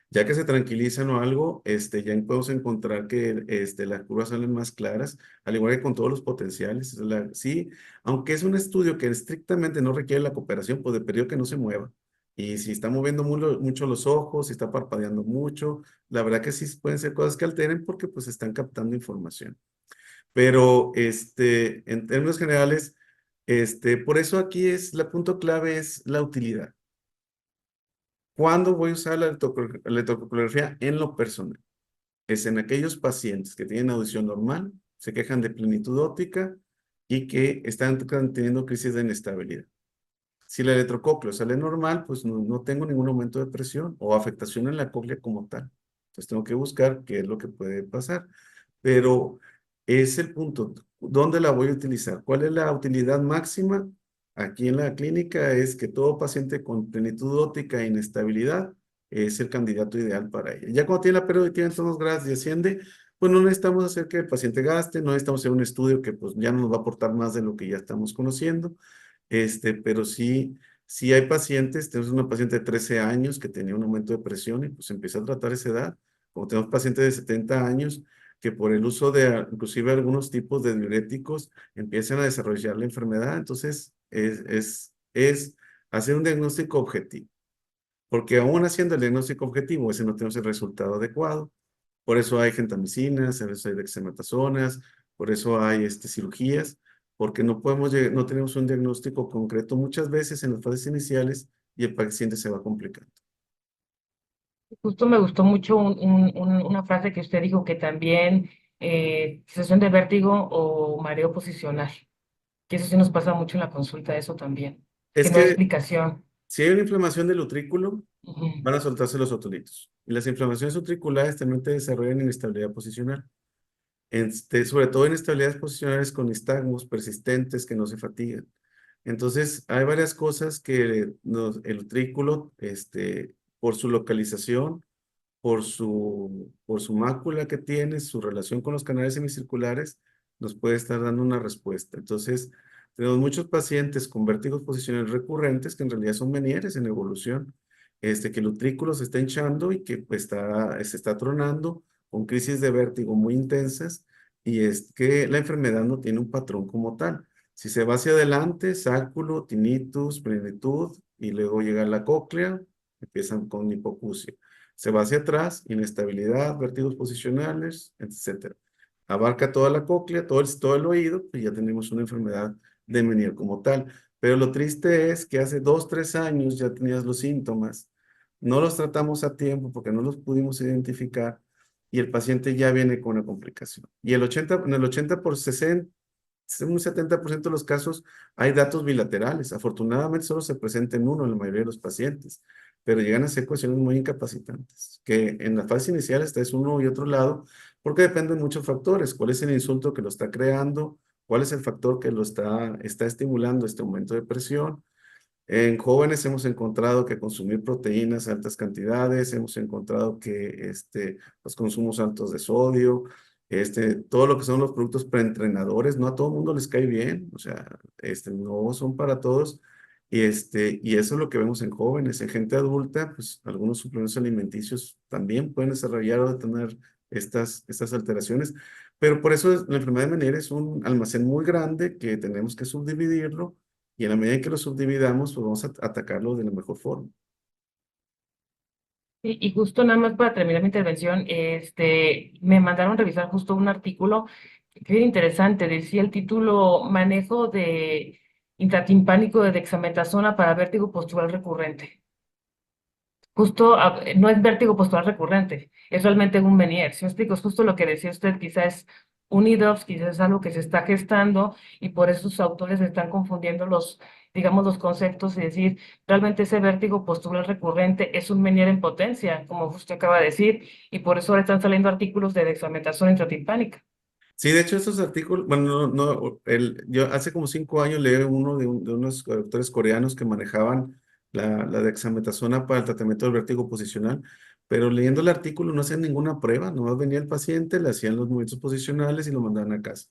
Ya que se tranquilizan o algo, ya podemos encontrar que las curvas salen más claras, al igual que con todos los potenciales. Sí, aunque es un estudio que estrictamente no requiere la cooperación, pues de periodo que no se mueva. Y si está moviendo mucho los ojos, si está parpadeando mucho, la verdad que sí pueden ser cosas que alteren porque pues están captando información. Pero en términos generales, por eso aquí el punto clave es la utilidad. ¿Cuándo voy a usar la electrocoreografía en lo personal? Es en aquellos pacientes que tienen audición normal, se quejan de plenitud óptica y que están teniendo crisis de inestabilidad. Si el electrococleo sale normal, pues no tengo ningún aumento de presión o afectación en la cóclea como tal. Entonces tengo que buscar qué es lo que puede pasar. Pero es el punto. ¿Dónde la voy a utilizar? ¿Cuál es la utilidad máxima? Aquí en la clínica es que todo paciente con plenitud óptica e inestabilidad es el candidato ideal para ella. Ya cuando tiene la pérdida auditiva en tonos grados y asciende, pues no necesitamos hacer que el paciente gaste, no necesitamos hacer un estudio que pues ya no nos va a aportar más de lo que ya estamos conociendo, pero sí hay pacientes, tenemos una paciente de 13 años que tenía un aumento de presión y pues empieza a tratar esa edad, como tenemos pacientes de 70 años que por el uso de inclusive algunos tipos de diuréticos empiezan a desarrollar la enfermedad, entonces es hacer un diagnóstico objetivo. Porque aún haciendo el diagnóstico objetivo, ese no tenemos el resultado adecuado. Por eso hay gentamicinas, por eso hay dexametasonas, por eso hay cirugías, porque no tenemos un diagnóstico concreto muchas veces en las fases iniciales y el paciente se va complicando. Justo me gustó mucho una frase que usted dijo que también sensación de vértigo o mareo posicional, que eso sí nos pasa mucho en la consulta, eso también, Es que no hay que explicación. si hay una inflamación del utrículo, Ujú. van a soltarse los otolitos. Y las inflamaciones utriculares también te desarrollan inestabilidad posicional. Sobre todo inestabilidades posicionales con nistagmos persistentes que no se fatigan. Entonces, hay varias cosas que el utrículo, por su localización, por su mácula que tiene, su relación con los canales semicirculares, nos puede estar dando una respuesta. Entonces, tenemos muchos pacientes con vértigos posicionales recurrentes que en realidad son Menieres en evolución, que el utrículo se está hinchando y que pues, se está tronando con crisis de vértigo muy intensas y es que la enfermedad no tiene un patrón como tal. Si se va hacia adelante, sálculo, tinnitus, plenitud y luego llega la cóclea, empiezan con hipoacusia. Se va hacia atrás, inestabilidad, vértigos posicionales, etcétera. Abarca toda la cóclea, todo el oído, y ya tenemos una enfermedad de Meniere como tal. Pero lo triste es que hace 2, 3 años ya tenías los síntomas. No los tratamos a tiempo porque no los pudimos identificar y el paciente ya viene con una complicación. Y en el 80 por 60, un 70% de los casos hay datos bilaterales. Afortunadamente solo se presenta en uno en la mayoría de los pacientes, pero llegan a ser ecuaciones muy incapacitantes, que en la fase inicial está es uno y otro lado, porque dependen muchos factores. ¿Cuál es el insulto que lo está creando? ¿Cuál es el factor que lo está estimulando este aumento de presión? En jóvenes hemos encontrado que consumir proteínas en altas cantidades, hemos encontrado que los consumos altos de sodio, todo lo que son los productos preentrenadores, no a todo el mundo les cae bien, o sea, no son para todos. Y eso es lo que vemos en jóvenes. En gente adulta, pues algunos suplementos alimenticios también pueden desarrollar o tener estas alteraciones. Pero por eso la enfermedad de Meniere es un almacén muy grande que tenemos que subdividirlo y en la medida en que lo subdividamos, pues vamos a atacarlo de la mejor forma. Y justo nada más para terminar mi intervención, me mandaron revisar justo un artículo que era interesante, decía el título Manejo de intratimpánico de dexametasona para vértigo postural recurrente. Justo no es vértigo postural recurrente, es realmente un Meniere. Si me explico, es justo lo que decía usted, quizás es un IDOPS, quizás es algo que se está gestando y por eso sus autores están confundiendo digamos, los conceptos y decir, realmente ese vértigo postural recurrente es un Meniere en potencia, como usted acaba de decir, y por eso ahora están saliendo artículos de dexametasona intratimpánica. Sí, de hecho, estos artículos, bueno, yo hace como 5 años leí uno de unos doctores coreanos que manejaban la dexametasona para el tratamiento del vértigo posicional, pero leyendo el artículo no hacían ninguna prueba, nomás venía el paciente, le hacían los movimientos posicionales y lo mandaban a casa.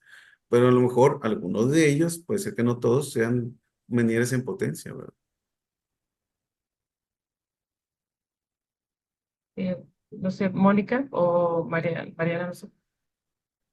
Pero a lo mejor algunos de ellos, puede ser que no todos, sean Menieres en potencia, ¿verdad? No sé, Mónica o Mariana, no sé.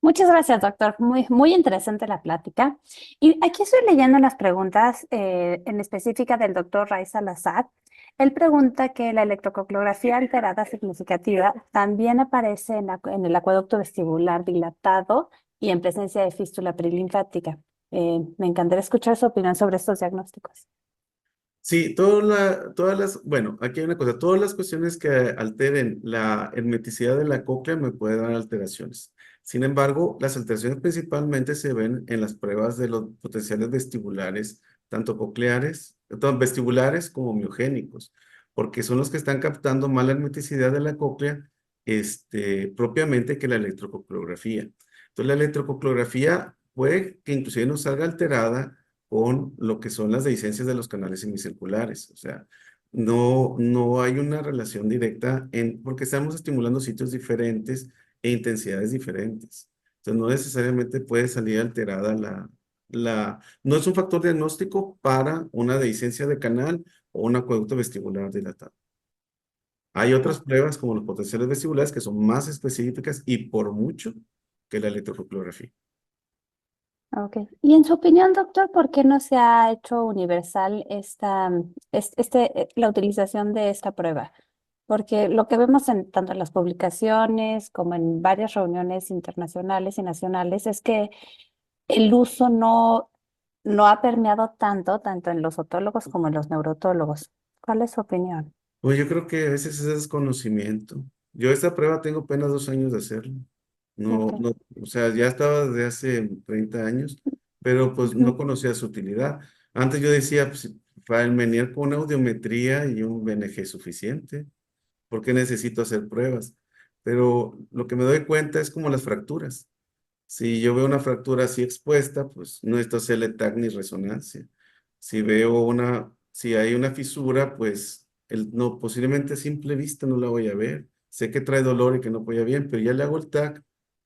Muchas gracias, doctor. Muy, muy interesante la plática. Y aquí estoy leyendo las preguntas en específica del doctor Ray Salazar. Él pregunta que la electrocoagulografía alterada significativa también aparece en el acueducto vestibular dilatado y en presencia de fístula perilinfática. Me encantaría escuchar su opinión sobre estos diagnósticos. Sí, bueno, aquí hay una cosa, todas las cuestiones que alteren la hermeticidad de la cóclea me pueden dar alteraciones. Sin embargo, las alteraciones principalmente se ven en las pruebas de los potenciales vestibulares, tanto cocleares, tanto vestibulares como miogénicos, porque son los que están captando más la hermeticidad de la cóclea, propiamente que la electrocoagulografía. Entonces, la electrocoagulografía puede que inclusive nos salga alterada con lo que son las dehiscencias de los canales semicirculares. O sea, no hay una relación directa porque estamos estimulando sitios diferentes e intensidades diferentes. Entonces, no necesariamente puede salir alterada no es un factor diagnóstico para una dehiscencia de canal o un acueducto vestibular dilatado. Hay otras pruebas como los potenciales vestibulares que son más específicas y por mucho que la electrocoreografía. Ok. Y en su opinión, doctor, ¿por qué no se ha hecho universal la utilización de esta prueba? Porque lo que vemos tanto en las publicaciones como en varias reuniones internacionales y nacionales es que el uso no ha permeado tanto en los otólogos como en los neurotólogos. ¿Cuál es su opinión? Pues yo creo que a veces es desconocimiento. Yo esta prueba tengo apenas 2 años de hacerlo. Ok. O sea, ya estaba desde hace 30 años, pero pues no Ujú. conocía su utilidad. Antes yo decía, pues, para el Menier con una audiometría y un BNG suficiente. ¿Por qué necesito hacer pruebas? Pero lo que me doy cuenta es como las fracturas. Si yo veo una fractura así expuesta, pues no necesito hacerle TAC ni resonancia. Si hay una fisura, pues no, posiblemente a simple vista no la voy a ver. Sé que trae dolor y que no apoya bien, pero ya le hago el TAC,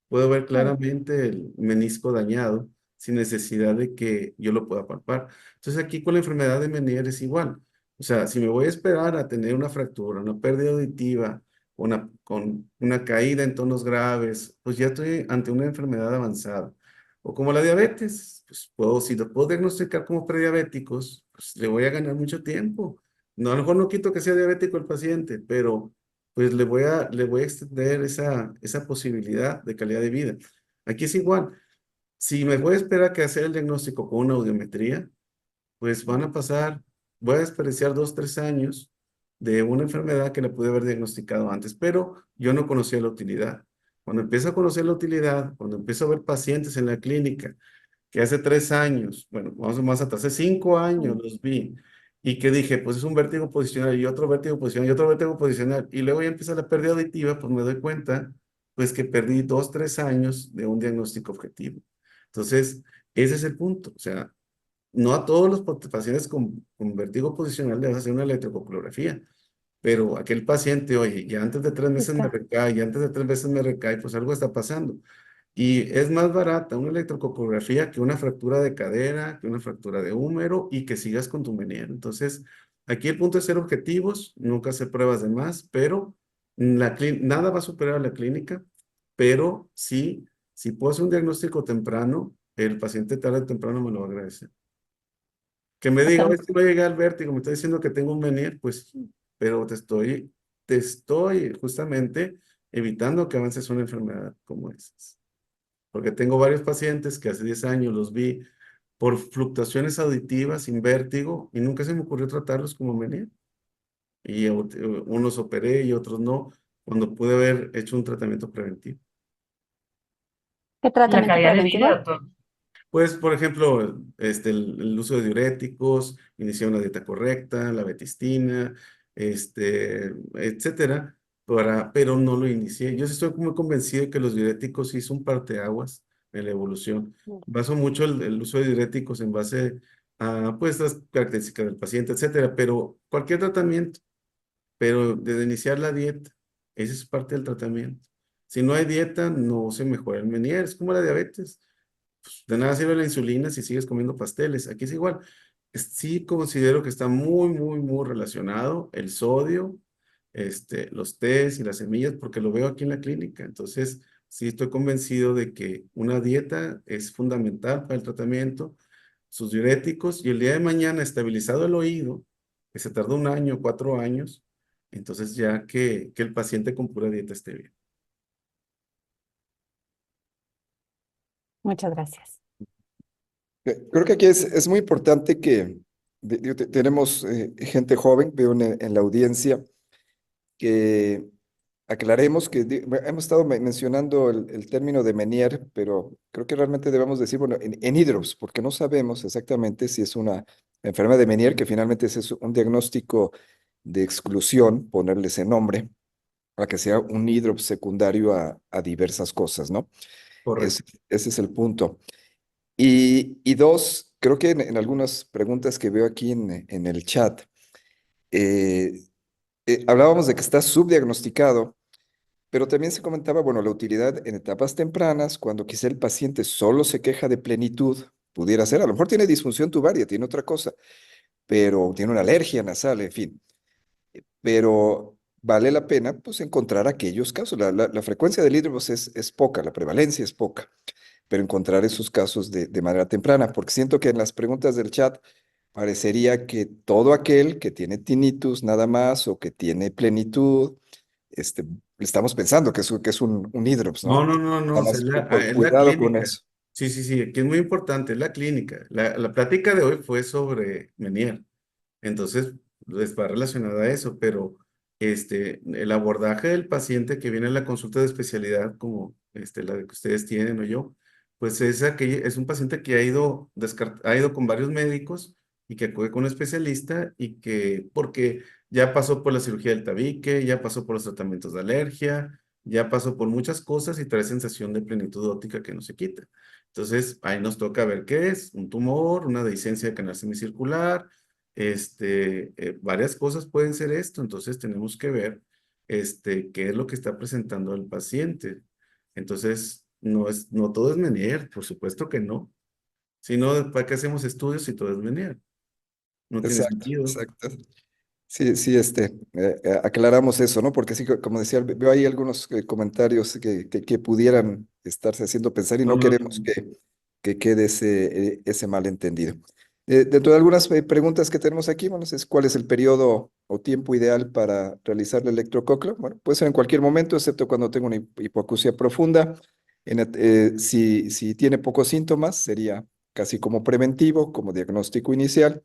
puedo ver Claro. claramente el menisco dañado sin necesidad de que yo lo pueda palpar. Entonces aquí con la enfermedad de Meniere es igual. O sea, si me voy a esperar a tener una fractura, una pérdida auditiva, con una caída en tonos graves, pues ya estoy ante una enfermedad avanzada. O como la diabetes, pues si lo puedo diagnosticar como prediabéticos, pues le voy a ganar mucho tiempo. No, a lo mejor no quito que sea diabético el paciente, pero pues le voy a extender esa posibilidad de calidad de vida. Aquí es igual. Si me voy a esperar que hacer el diagnóstico con una audiometría, pues voy a desperdiciar 2, 3 años de una enfermedad que la pude haber diagnosticado antes, pero yo no conocía la utilidad. Cuando empiezo a conocer la utilidad, cuando empiezo a ver pacientes en la clínica que hace 3 años, bueno, vamos más atrás, hace 5 años Mm. los vi y que dije, pues es un vértigo posicional y otro vértigo posicional y otro vértigo posicional y luego ya empieza la pérdida auditiva, pues me doy cuenta, pues que perdí 2, 3 años de un diagnóstico objetivo. Entonces, ese es el punto, o sea, no a todos los pacientes con vértigo posicional le vas a hacer una electrocoreografía, pero aquel paciente, oye, ya antes de 3 meses me Está. recae, ya antes de 3 meses me recae, pues algo está pasando. Y es más barata una electrocoreografía que una fractura de cadera, que una fractura de húmero y que sigas con tu Meniere. Entonces, aquí el punto es ser objetivos, nunca hacer pruebas de más, pero nada va a superar a la clínica, pero sí, si puedo hacer un diagnóstico temprano, el paciente tarde o temprano me lo va a agradecer. Que me diga, Ok. oye, si no llegué al vértigo, me está diciendo que tengo un Meniere, pues, pero te estoy justamente evitando que avances una enfermedad como esa. Porque tengo varios pacientes que hace 10 años los vi por fluctuaciones auditivas sin vértigo y nunca se me ocurrió tratarlos como Meniere. Y unos operé y otros no, cuando pude haber hecho un tratamiento preventivo. ¿Qué Y la tratamiento calidad de vida, preventivo? doctor. Pues, por ejemplo, el uso de diuréticos, iniciar una dieta correcta, la betistina, etcétera, pero no lo inicié. Yo sí estoy muy convencido de que los diuréticos sí son parteaguas en la evolución. Mm. Baso mucho el uso de diuréticos en base a, pues, las características del paciente, etcétera, pero cualquier tratamiento, pero desde iniciar la dieta, esa es parte del tratamiento. Si no hay dieta, no se mejora el Meniere, es como la diabetes. De nada sirve la insulina si sigues comiendo pasteles. Aquí es igual. Sí considero que está muy, muy, muy relacionado el sodio, los tés y las semillas, porque lo veo aquí en la clínica. Entonces, sí estoy convencido de que una dieta es fundamental para el tratamiento, sus diuréticos, y el día de mañana estabilizado el oído, que se tarda 1 año, 4 años, entonces ya que el paciente con pura dieta esté bien. Muchas gracias. Creo que aquí es muy importante que digo, tenemos gente joven, veo en la audiencia, que aclaremos que hemos estado mencionando el término de Meniere, pero creo que realmente debemos decir, bueno, en hidrops, porque no sabemos exactamente si es una enfermedad de Meniere, que finalmente es un diagnóstico de exclusión, ponerle ese nombre, para que sea un hidrops secundario a diversas cosas, ¿no? Correcto. Ese es el punto. Y dos, creo que en algunas preguntas que veo aquí en el chat, eh, hablábamos de que está subdiagnosticado, pero también se comentaba, bueno, la utilidad en etapas tempranas, cuando quizá el paciente solo se queja de plenitud, pudiera ser, a lo mejor tiene disfunción tubaria, tiene otra cosa, pero tiene una alergia nasal, en fin. Pero vale la pena, pues, encontrar aquellos casos. La frecuencia del hidrobus es poca, la prevalencia es poca, pero encontrar esos casos de manera temprana, porque siento que en las preguntas del chat parecería que todo aquel que tiene tinnitus nada más o que tiene plenitud, este, estamos pensando que es un hidrops, No, ¿no? no, no, no, Nada o sea, más es la cuidado con clínica. eso. Sí, sí, sí, aquí es muy importante, es la clínica. La plática de hoy fue sobre Menier. Entonces, va relacionada a eso, pero el abordaje del paciente que viene a la consulta de especialidad, como la que ustedes tienen o yo, pues es un paciente que ha ido con varios médicos y que acude con un especialista y que, porque ya pasó por la cirugía del tabique, ya pasó por los tratamientos de alergia, ya pasó por muchas cosas y trae sensación de plenitud óptica que no se quita. Entonces, ahí nos toca ver qué es, un tumor, una dehiscencia de canal semicircular, varias cosas pueden ser esto, entonces tenemos que ver qué es lo que está presentando el paciente. Entonces, no todo es Meniere, por supuesto que no. Si no, ¿para qué hacemos estudios si todo es Meniere? No tiene Exacto, sentido. exacto. Sí, sí, aclaramos eso, ¿no? Porque sí, como decía, veo ahí algunos comentarios que pudieran estarse haciendo pensar y No, no no, queremos no. que quede ese malentendido. Dentro de algunas preguntas que tenemos aquí, bueno, es cuál es el periodo o tiempo ideal para realizar la electrococleo. Bueno, puede ser en cualquier momento, excepto cuando tengo una hipoacusia profunda. Si tiene pocos síntomas, sería casi como preventivo, como diagnóstico inicial.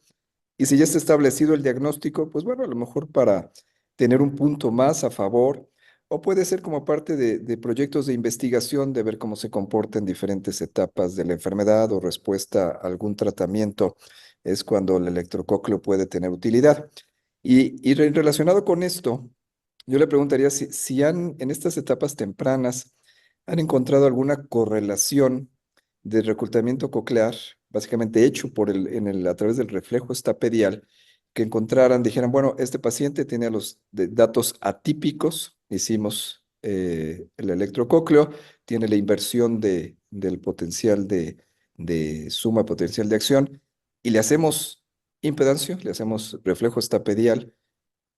Y si ya está establecido el diagnóstico, pues bueno, a lo mejor para tener un punto más a favor, o puede ser como parte de proyectos de investigación, de ver cómo se comporta en diferentes etapas de la enfermedad o respuesta a algún tratamiento, es cuando el electrocócleo puede tener utilidad. Relacionado con esto, yo le preguntaría si en estas etapas tempranas, han encontrado alguna correlación de reclutamiento coclear, básicamente hecho a través del reflejo estapedial, que dijeran, bueno, este paciente tiene los datos atípicos, hicimos el electrocócleo, tiene la inversión del potencial de suma potencial de acción, y le hacemos impedancio, le hacemos reflejo estapedial,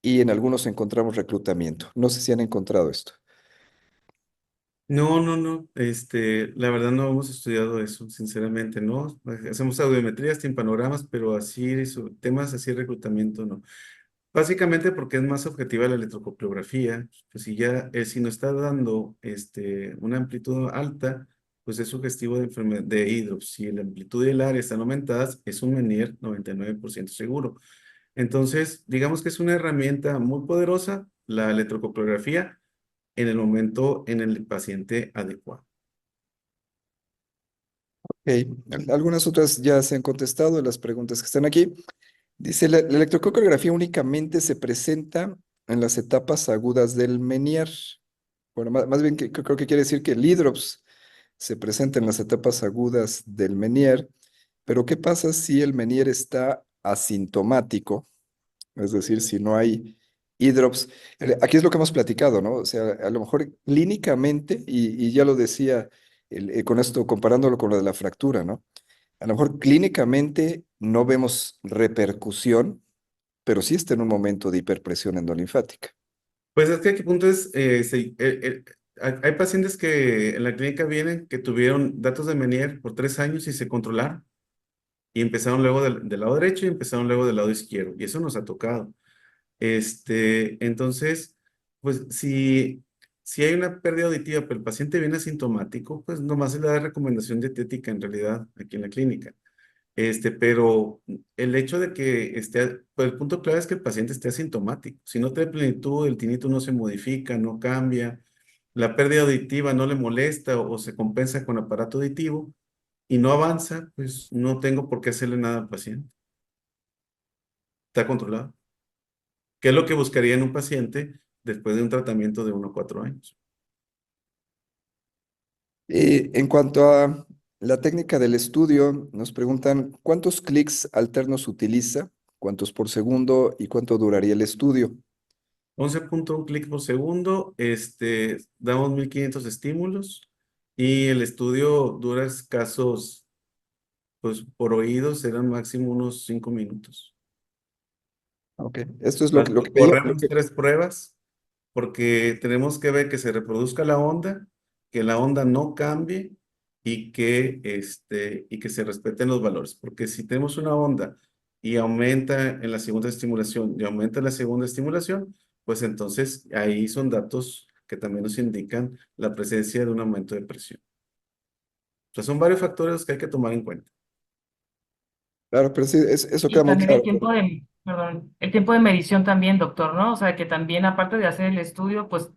y en algunos encontramos reclutamiento. No sé si han encontrado esto. No, no, no. La verdad no hemos estudiado eso, sinceramente, ¿no? Hacemos audiometrías, timpanogramas, pero así, temas así de reclutamiento, no. Básicamente porque es más objetiva la electrocoreografía, pues si no está dando una amplitud alta, pues es sugestivo de enfermedad de hidrops. Si la amplitud y el área están aumentadas, es un Meniere 99% seguro. Entonces, digamos que es una herramienta muy poderosa, la electrocoreografía, en el momento en el paciente adecuado. Algunas otras ya se han contestado las preguntas que están aquí. Dice, la electrocoreografía únicamente se presenta en las etapas agudas del Meniere. Bueno, más bien que creo que quiere decir que el hidrops se presenta en las etapas agudas del Meniere, pero ¿qué pasa si el Meniere está asintomático? Es decir, si no hay hidrops. Aquí es lo que hemos platicado, ¿no? O sea, a lo mejor clínicamente, y ya lo decía con esto, comparándolo con lo de la fractura, ¿no? A lo mejor clínicamente no vemos repercusión, pero sí está en un momento de hiperpresión endolinfática. Pues es que aquí punto es, hay pacientes que en la clínica vienen que tuvieron datos de Meniere por 3 años y se controlaron y empezaron luego del lado derecho y empezaron luego del lado izquierdo y eso nos ha tocado. Entonces, pues si hay una pérdida auditiva, pero el paciente viene asintomático, pues nomás se le da recomendación dietética en realidad aquí en la clínica. Pero el hecho de que pues el punto clave es que el paciente esté asintomático. Si no tiene plenitud, el tinito no se modifica, no cambia, la pérdida auditiva no le molesta o se compensa con aparato auditivo y no avanza, pues no tengo por qué hacerle nada al paciente. Está controlado. ¿Qué es lo que buscaría en un paciente después de un tratamiento de 1 a 4 años? En cuanto a la técnica del estudio, nos preguntan, ¿cuántos clics alternos utiliza ¿Cuántos por segundo y cuánto duraría el estudio? 11.1 clics por segundo, damos 1500 estímulos y el estudio dura escasos, pues por oídos serán máximo unos 5 minutos. Ok, esto es lo que veía. Corremos 3 pruebas porque tenemos que ver que se reproduzca la onda, que la onda no cambie y que se respeten los valores. Porque si tenemos una onda y aumenta en la segunda estimulación y aumenta en la segunda estimulación, pues entonces ahí son datos que también nos indican la presencia de un aumento de presión. O sea, son varios factores que hay que tomar en cuenta. Claro, pero sí, eso Y queda muy también el claro. tiempo de, perdón, el tiempo de medición también, doctor, ¿no? O sea, que también aparte de hacer el estudio, pues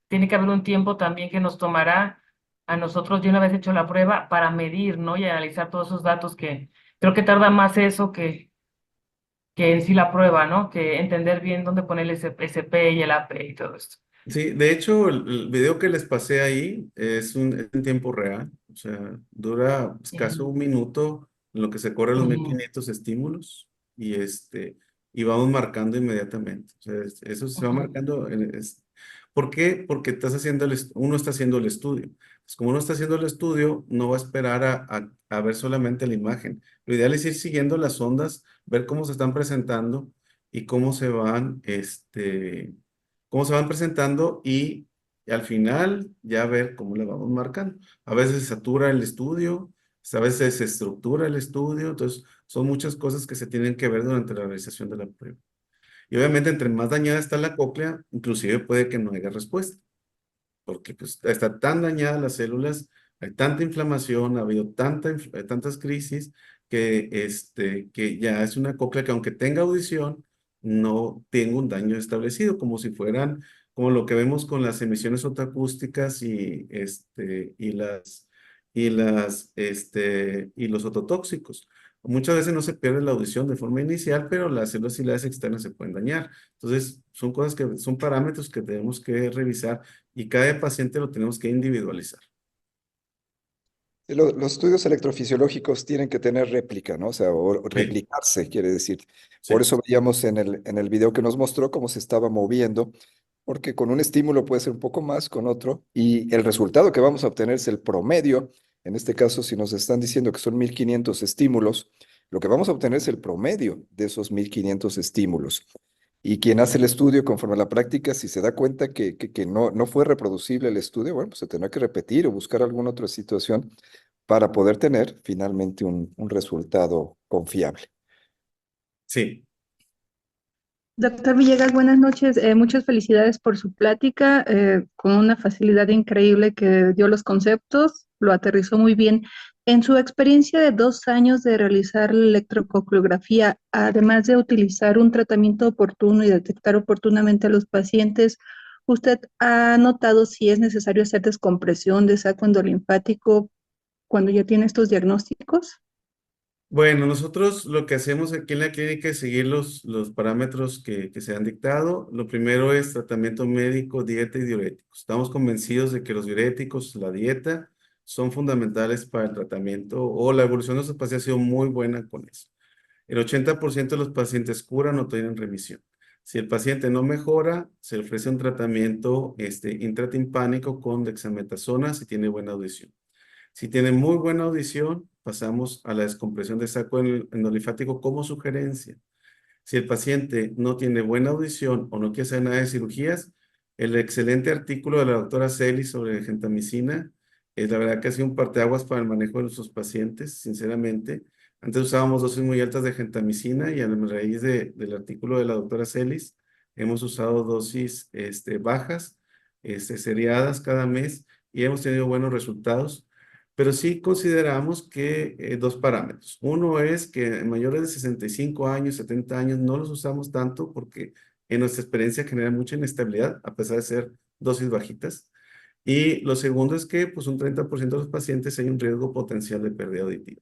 tiene que haber un tiempo también que nos tomará a nosotros de una vez hecho la prueba para medir, ¿no? Y analizar todos esos datos que creo que tarda más eso que en sí la prueba, ¿no? Que entender bien dónde poner el SP y el AP y todo esto. Sí, de hecho, el video que les pasé ahí es en tiempo real, o sea, dura escaso Ujú, 1 minuto en lo que se corren los ujú, 1500 estímulos y, y vamos marcando inmediatamente. O sea, eso se va ujú. marcando. ¿Por qué? Porque uno está haciendo el estudio. Pues como uno está haciendo el estudio, no va a esperar a ver solamente la imagen. Lo ideal es ir siguiendo las ondas, ver cómo se están presentando y cómo se van presentando y al final ya ver cómo le vamos marcando. A veces se satura el estudio, a veces se estructura el estudio, entonces son muchas cosas que se tienen que ver durante la realización de la prueba. Y obviamente entre más dañada está la cóclea, inclusive puede que no haya respuesta, porque pues, está tan dañada las células, hay tanta inflamación, ha habido tantas crisis que ya es una cóclea que aunque tenga audición, no tenga un daño establecido, como si fueran, como lo que vemos con las emisiones otoacústicas y los ototóxicos. Muchas veces no se pierde la audición de forma inicial, pero las células ciliares externas se pueden dañar. Entonces, son cosas son parámetros que tenemos que revisar y cada paciente lo tenemos que individualizar. Sí, los estudios electrofisiológicos tienen que tener réplica, ¿no? O sea, o Sí, replicarse, quiere decir. Por sí. eso veíamos en el video que nos mostró cómo se estaba moviendo, porque con un estímulo puede ser un poco más, con otro, y el resultado que vamos a obtener es el promedio. En este caso, si nos están diciendo que son 1500 estímulos, lo que vamos a obtener es el promedio de esos 1500 estímulos. Y quien hace el estudio conforme a la práctica, si se da cuenta que no fue reproducible el estudio, bueno, pues se tendrá que repetir o buscar alguna otra situación para poder tener finalmente un resultado confiable. Sí. Doctor Villegas, buenas noches. Muchas felicidades por su plática, con una facilidad increíble que dio los conceptos, lo aterrizó muy bien. En su experiencia de 2 años de realizar la electrococriografía, además de utilizar un tratamiento oportuno y detectar oportunamente a los pacientes, ¿usted ha notado si es necesario hacer descompresión de saco endolinfático cuando ya tiene estos diagnósticos? Bueno, nosotros lo que hacemos aquí en la clínica es seguir los parámetros que se han dictado. Lo primero es tratamiento médico, dieta y diuréticos. Estamos convencidos de que los diuréticos, la dieta, son fundamentales para el tratamiento o la evolución de nuestros pacientes ha sido muy buena con eso. El 80% de los pacientes curan o tienen remisión. Si el paciente no mejora, se le ofrece un tratamiento intratimpánico con dexametasona si tiene buena audición. Si tiene muy buena audición, pasamos a la descompresión de saco endolinfático como sugerencia. Si el paciente no tiene buena audición o no quiere hacer nada de cirugías, el excelente artículo de la doctora Celis sobre gentamicina es la verdad que ha sido un parteaguas para el manejo de nuestros pacientes, sinceramente. Antes usábamos dosis muy altas de gentamicina y a raíz del artículo de la doctora Celis hemos usado dosis bajas, seriadas cada mes y hemos tenido buenos resultados. Pero sí consideramos que dos parámetros. Uno es que en mayores de 65 años, 70 años, no los usamos tanto porque en nuestra experiencia genera mucha inestabilidad, a pesar de ser dosis bajitas. Y lo segundo es que pues un 30% de los pacientes hay un riesgo potencial de pérdida auditiva.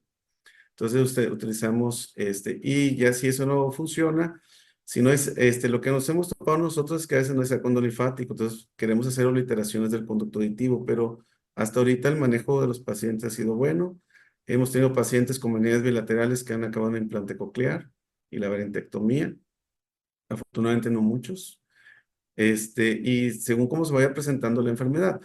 Entonces utilizamos y ya si eso no funciona, si no es lo que nos hemos topado nosotros es que a veces no es saco linfático, entonces queremos hacer obliteraciones del conducto auditivo, pero hasta ahorita el manejo de los pacientes ha sido bueno. Hemos tenido pacientes con venidades bilaterales que han acabado en implante coclear y la variantectomía. Afortunadamente no muchos. Y según cómo se vaya presentando la enfermedad.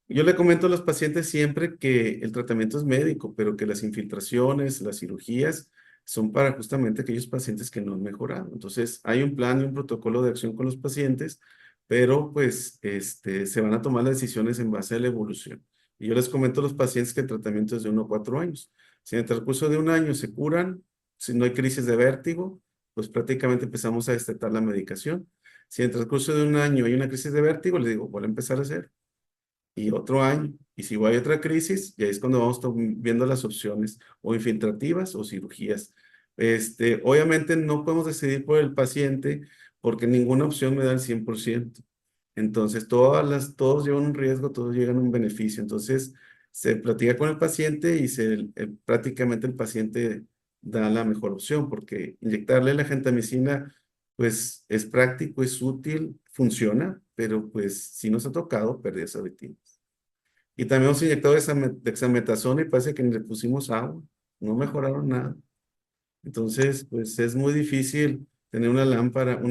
Yo le comento a los pacientes siempre que el tratamiento es médico, pero que las infiltraciones, las cirugías, son para justamente aquellos pacientes que no han mejorado. Entonces, hay un plan y un protocolo de acción con los pacientes, pero pues se van a tomar las decisiones en base a la evolución. Y yo les comento a los pacientes que el tratamiento es de 1 a 4 años. Si en el transcurso de un año se curan, si no hay crisis de vértigo, pues prácticamente empezamos a destetar la medicación. Si en el transcurso de un año hay una crisis de vértigo, les digo, voy a empezar a hacer y otro año. Y si hay otra crisis, ya es cuando vamos viendo las opciones o infiltrativas o cirugías. Obviamente no podemos decidir por el paciente porque ninguna opción me da el 100%. Entonces, todos llevan un riesgo, todos llegan a un beneficio. Entonces, se platica con el paciente y prácticamente el paciente da la mejor opción porque inyectarle la gentamicina, pues es práctico, es útil, funciona, pero pues si nos ha tocado pérdidas auditivas. Y también hemos inyectado dexametasona y parece que ni le pusimos agua, no mejoraron nada. Entonces, pues es muy difícil tener una lámpara,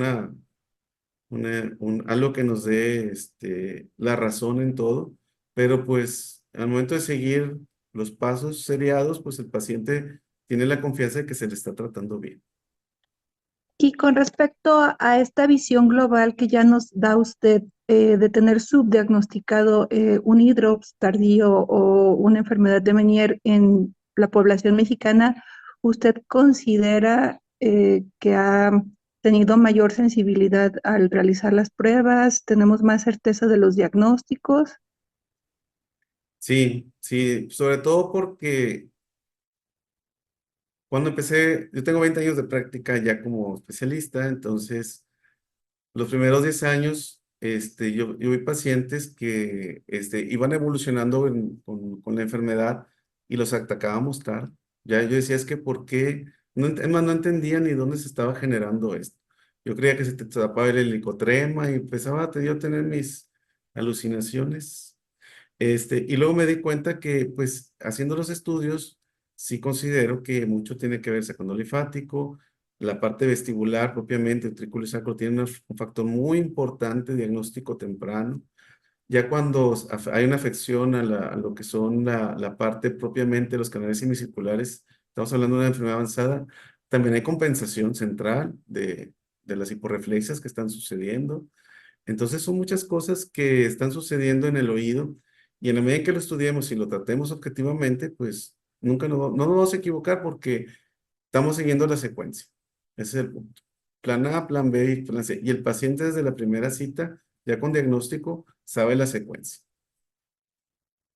algo que nos dé la razón en todo, pero pues al momento de seguir los pasos seriados, pues el paciente tiene la confianza de que se le está tratando bien. Y con respecto a esta visión global que ya nos da usted de tener subdiagnosticado un hidrops tardío o una enfermedad de Meniere en la población mexicana, ¿usted considera que ha tenido mayor sensibilidad al realizar las pruebas? ¿Tenemos más certeza de los diagnósticos? Sí, sí, sobre todo porque cuando empecé, yo tengo 20 años de práctica ya como especialista, entonces los primeros 10 años, yo vi pacientes que iban evolucionando con la enfermedad y los atacábamos tarde. Ya yo decía, es que ¿por qué? Es más, no entendía ni dónde se estaba generando esto. Yo creía que se te tapaba el helicotrema y empezaba yo a tener mis alucinaciones. Y luego me di cuenta que, pues, haciendo los estudios, sí considero que mucho tiene que ver sacando linfático, la parte vestibular propiamente, el trículo y sacro, tiene un factor muy importante, diagnóstico temprano. Ya cuando hay una afección a lo que son la parte propiamente de los canales semicirculares, estamos hablando de una enfermedad avanzada, también hay compensación central de las hiporreflexias que están sucediendo. Entonces son muchas cosas que están sucediendo en el oído y en la medida que lo estudiemos y lo tratemos objetivamente, pues nunca no nos vamos a equivocar porque estamos siguiendo la secuencia. Ese es el punto. Plan A, plan B y plan C. Y el paciente desde la primera cita, ya con diagnóstico, sabe la secuencia.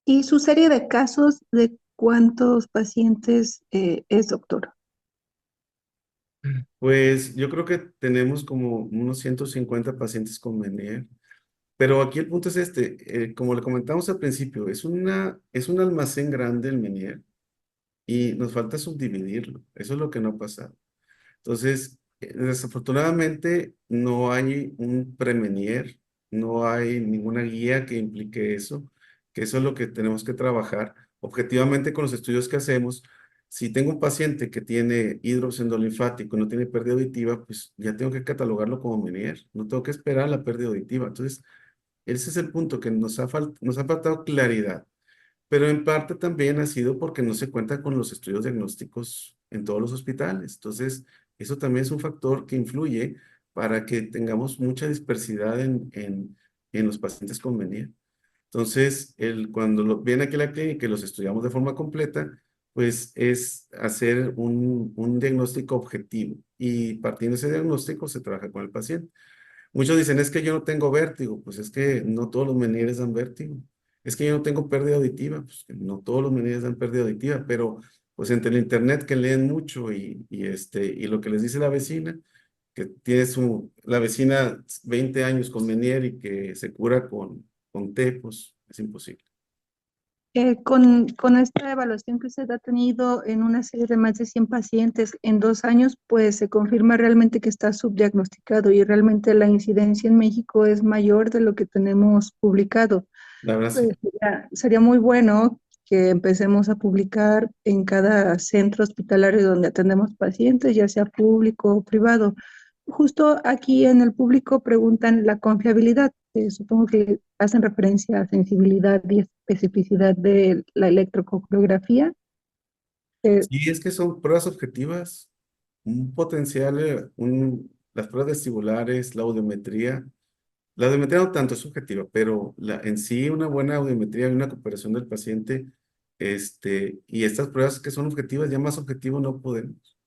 ¿Y su serie de casos de cuántos pacientes es, doctor? Pues yo creo que tenemos como unos 150 pacientes con Meniere. Pero aquí el punto es como le comentamos al principio, es un almacén grande el Meniere y nos falta subdividirlo. Eso es lo que no ha pasado. Entonces, desafortunadamente no hay un premenier, no hay ninguna guía que implique eso, que eso es lo que tenemos que trabajar objetivamente con los estudios que hacemos. Si tengo un paciente que tiene hidrocefalinfático y no tiene pérdida auditiva, pues ya tengo que catalogarlo como menier, no tengo que esperar la pérdida auditiva. Entonces, ese es el punto que nos ha faltado claridad, pero en parte también ha sido porque no se cuenta con los estudios diagnósticos en todos los hospitales. Entonces, eso también es un factor que influye para que tengamos mucha dispersidad en los pacientes con Meniere. Entonces, cuando viene aquí a la clínica y los estudiamos de forma completa, pues es hacer un diagnóstico objetivo y partiendo de ese diagnóstico se trabaja con el paciente. Muchos dicen, es que yo no tengo vértigo, pues es que no todos los Menieres dan vértigo. Es que yo no tengo pérdida auditiva, pues que no todos los Menieres dan pérdida auditiva, pero pues entre el internet que leen mucho y lo que les dice la vecina, que tiene la vecina 20 años con Meniere y que se cura con té, pues es imposible. Con esta evaluación que usted ha tenido en una serie de más de 100 pacientes en 2 años, pues se confirma realmente que está subdiagnosticado y realmente la incidencia en México es mayor de lo que tenemos publicado. La verdad sí. Sería muy bueno que empecemos a publicar en cada centro hospitalario donde atendemos pacientes, ya sea público o privado. Justo aquí en el público preguntan la confiabilidad. Supongo que hacen referencia a sensibilidad y especificidad de la electrocoreografía. Y es que son pruebas objetivas, un potencial, las pruebas vestibulares, la audiometría no tanto es subjetiva, pero en sí una buena audiometría y una cooperación del paciente, y estas pruebas que son objetivas, ya más objetivo no podemos.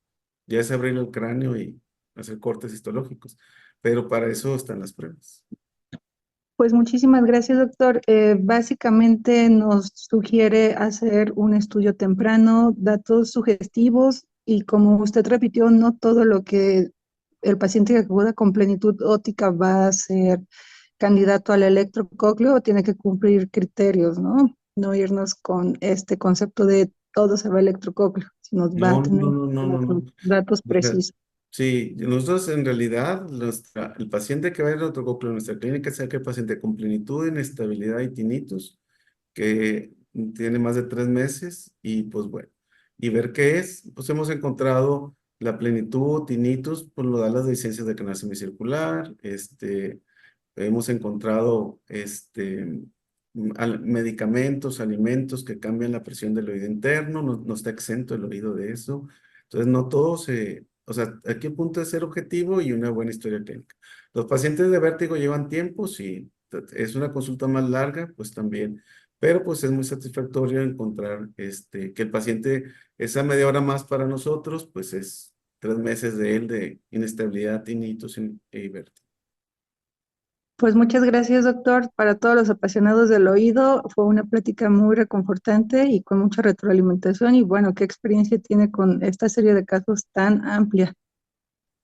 Ya es abrir el cráneo y hacer cortes histológicos, pero para eso están las pruebas. Pues muchísimas gracias, doctor. Básicamente nos sugiere hacer un estudio temprano, datos sugestivos y como usted repitió, no todo lo que el paciente que acuda con plenitud óptica va a ser candidato al electrocócleo, tiene que cumplir criterios, ¿no? No irnos con este concepto de todo se va a electrocócleo, sino va a No, tener no, no, no, no, no. datos O sea, precisos. sí, nosotros en realidad, el paciente que va a ir a otro en nuestra clínica sea que el paciente con plenitud, inestabilidad y tinnitus, que tiene más de 3 meses y pues bueno, y ver qué es, pues hemos encontrado la plenitud, tinnitus, pues lo da las licencias de canal semicircular, hemos encontrado medicamentos, alimentos que cambian la presión del oído interno, no está exento el oído de eso. Entonces, no todo o sea, aquí el punto es ser objetivo y una buena historia clínica. Los pacientes de vértigo llevan tiempo, si es una consulta más larga, pues también, pero pues es muy satisfactorio encontrar que el paciente, esa media hora más para nosotros, pues es 3 meses de él de inestabilidad, tinnitus y vértigo. Pues muchas gracias, doctor. Para todos los apasionados del oído, fue una plática muy reconfortante y con mucha retroalimentación. Y bueno, ¿qué experiencia tiene con esta serie de casos tan amplia?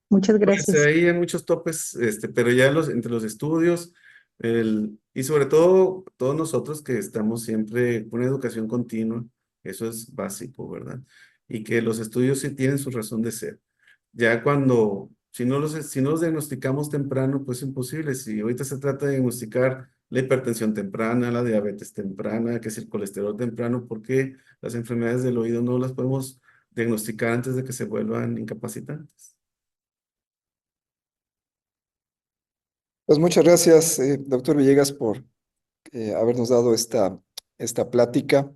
Muchas Pues gracias. ahí hay muchos topes, pero ya entre los estudios, y sobre todo todos nosotros que estamos siempre con una educación continua, eso es básico, ¿verdad? Y que los estudios sí tienen su razón de ser. Ya si no los diagnosticamos temprano, pues es imposible. Si ahorita se trata de diagnosticar la hipertensión temprana, la diabetes temprana, que es el colesterol temprano, ¿por qué las enfermedades del oído no las podemos diagnosticar antes de que se vuelvan incapacitantes? Pues muchas gracias, doctor Villegas, por habernos dado esta plática.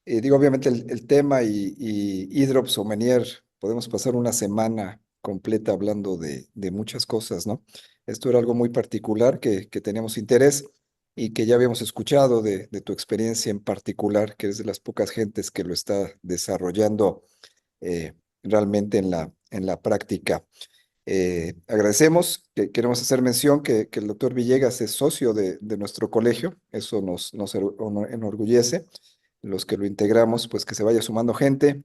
Digo, obviamente el tema y Hydrops o Menier, podemos pasar una semana completa hablando de muchas cosas, ¿no? Esto era algo muy particular que teníamos interés y que ya habíamos escuchado de tu experiencia en particular, que eres de las pocas gentes que lo está desarrollando realmente en la práctica. Agradecemos, que queremos hacer mención que el doctor Villegas es socio de nuestro colegio, eso nos enorgullece, los que lo integramos, pues que se vaya sumando gente.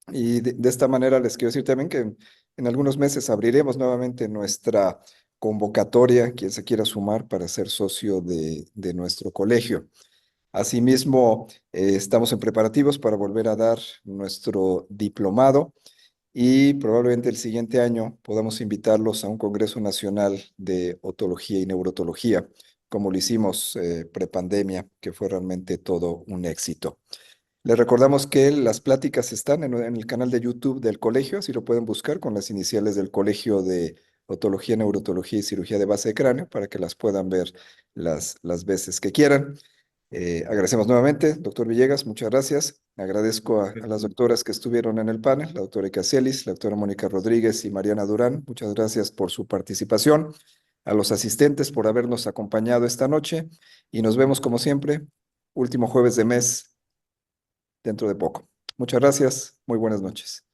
Y de esta manera les quiero decir también que en algunos meses abriremos nuevamente nuestra convocatoria, quien se quiera sumar para ser socio de nuestro colegio. Asimismo, estamos en preparativos para volver a dar nuestro diplomado y probablemente el siguiente año podamos invitarlos a un Congreso Nacional de Otología y Neurotología, como lo hicimos prepandemia, que fue realmente todo un éxito. Les recordamos que las pláticas están en el canal de YouTube del colegio, así lo pueden buscar con las iniciales del Colegio de Otología, Neurotología y Cirugía de Base de Cráneo para que las puedan ver las veces que quieran. Agradecemos nuevamente, doctor Villegas, muchas gracias. Agradezco a las doctoras que estuvieron en el panel, la doctora Caselis, la doctora Mónica Rodríguez y Mariana Durán. Muchas gracias por su participación. A los asistentes por habernos acompañado esta noche y nos vemos como siempre, último jueves de mes dentro de poco. Muchas gracias, muy buenas noches.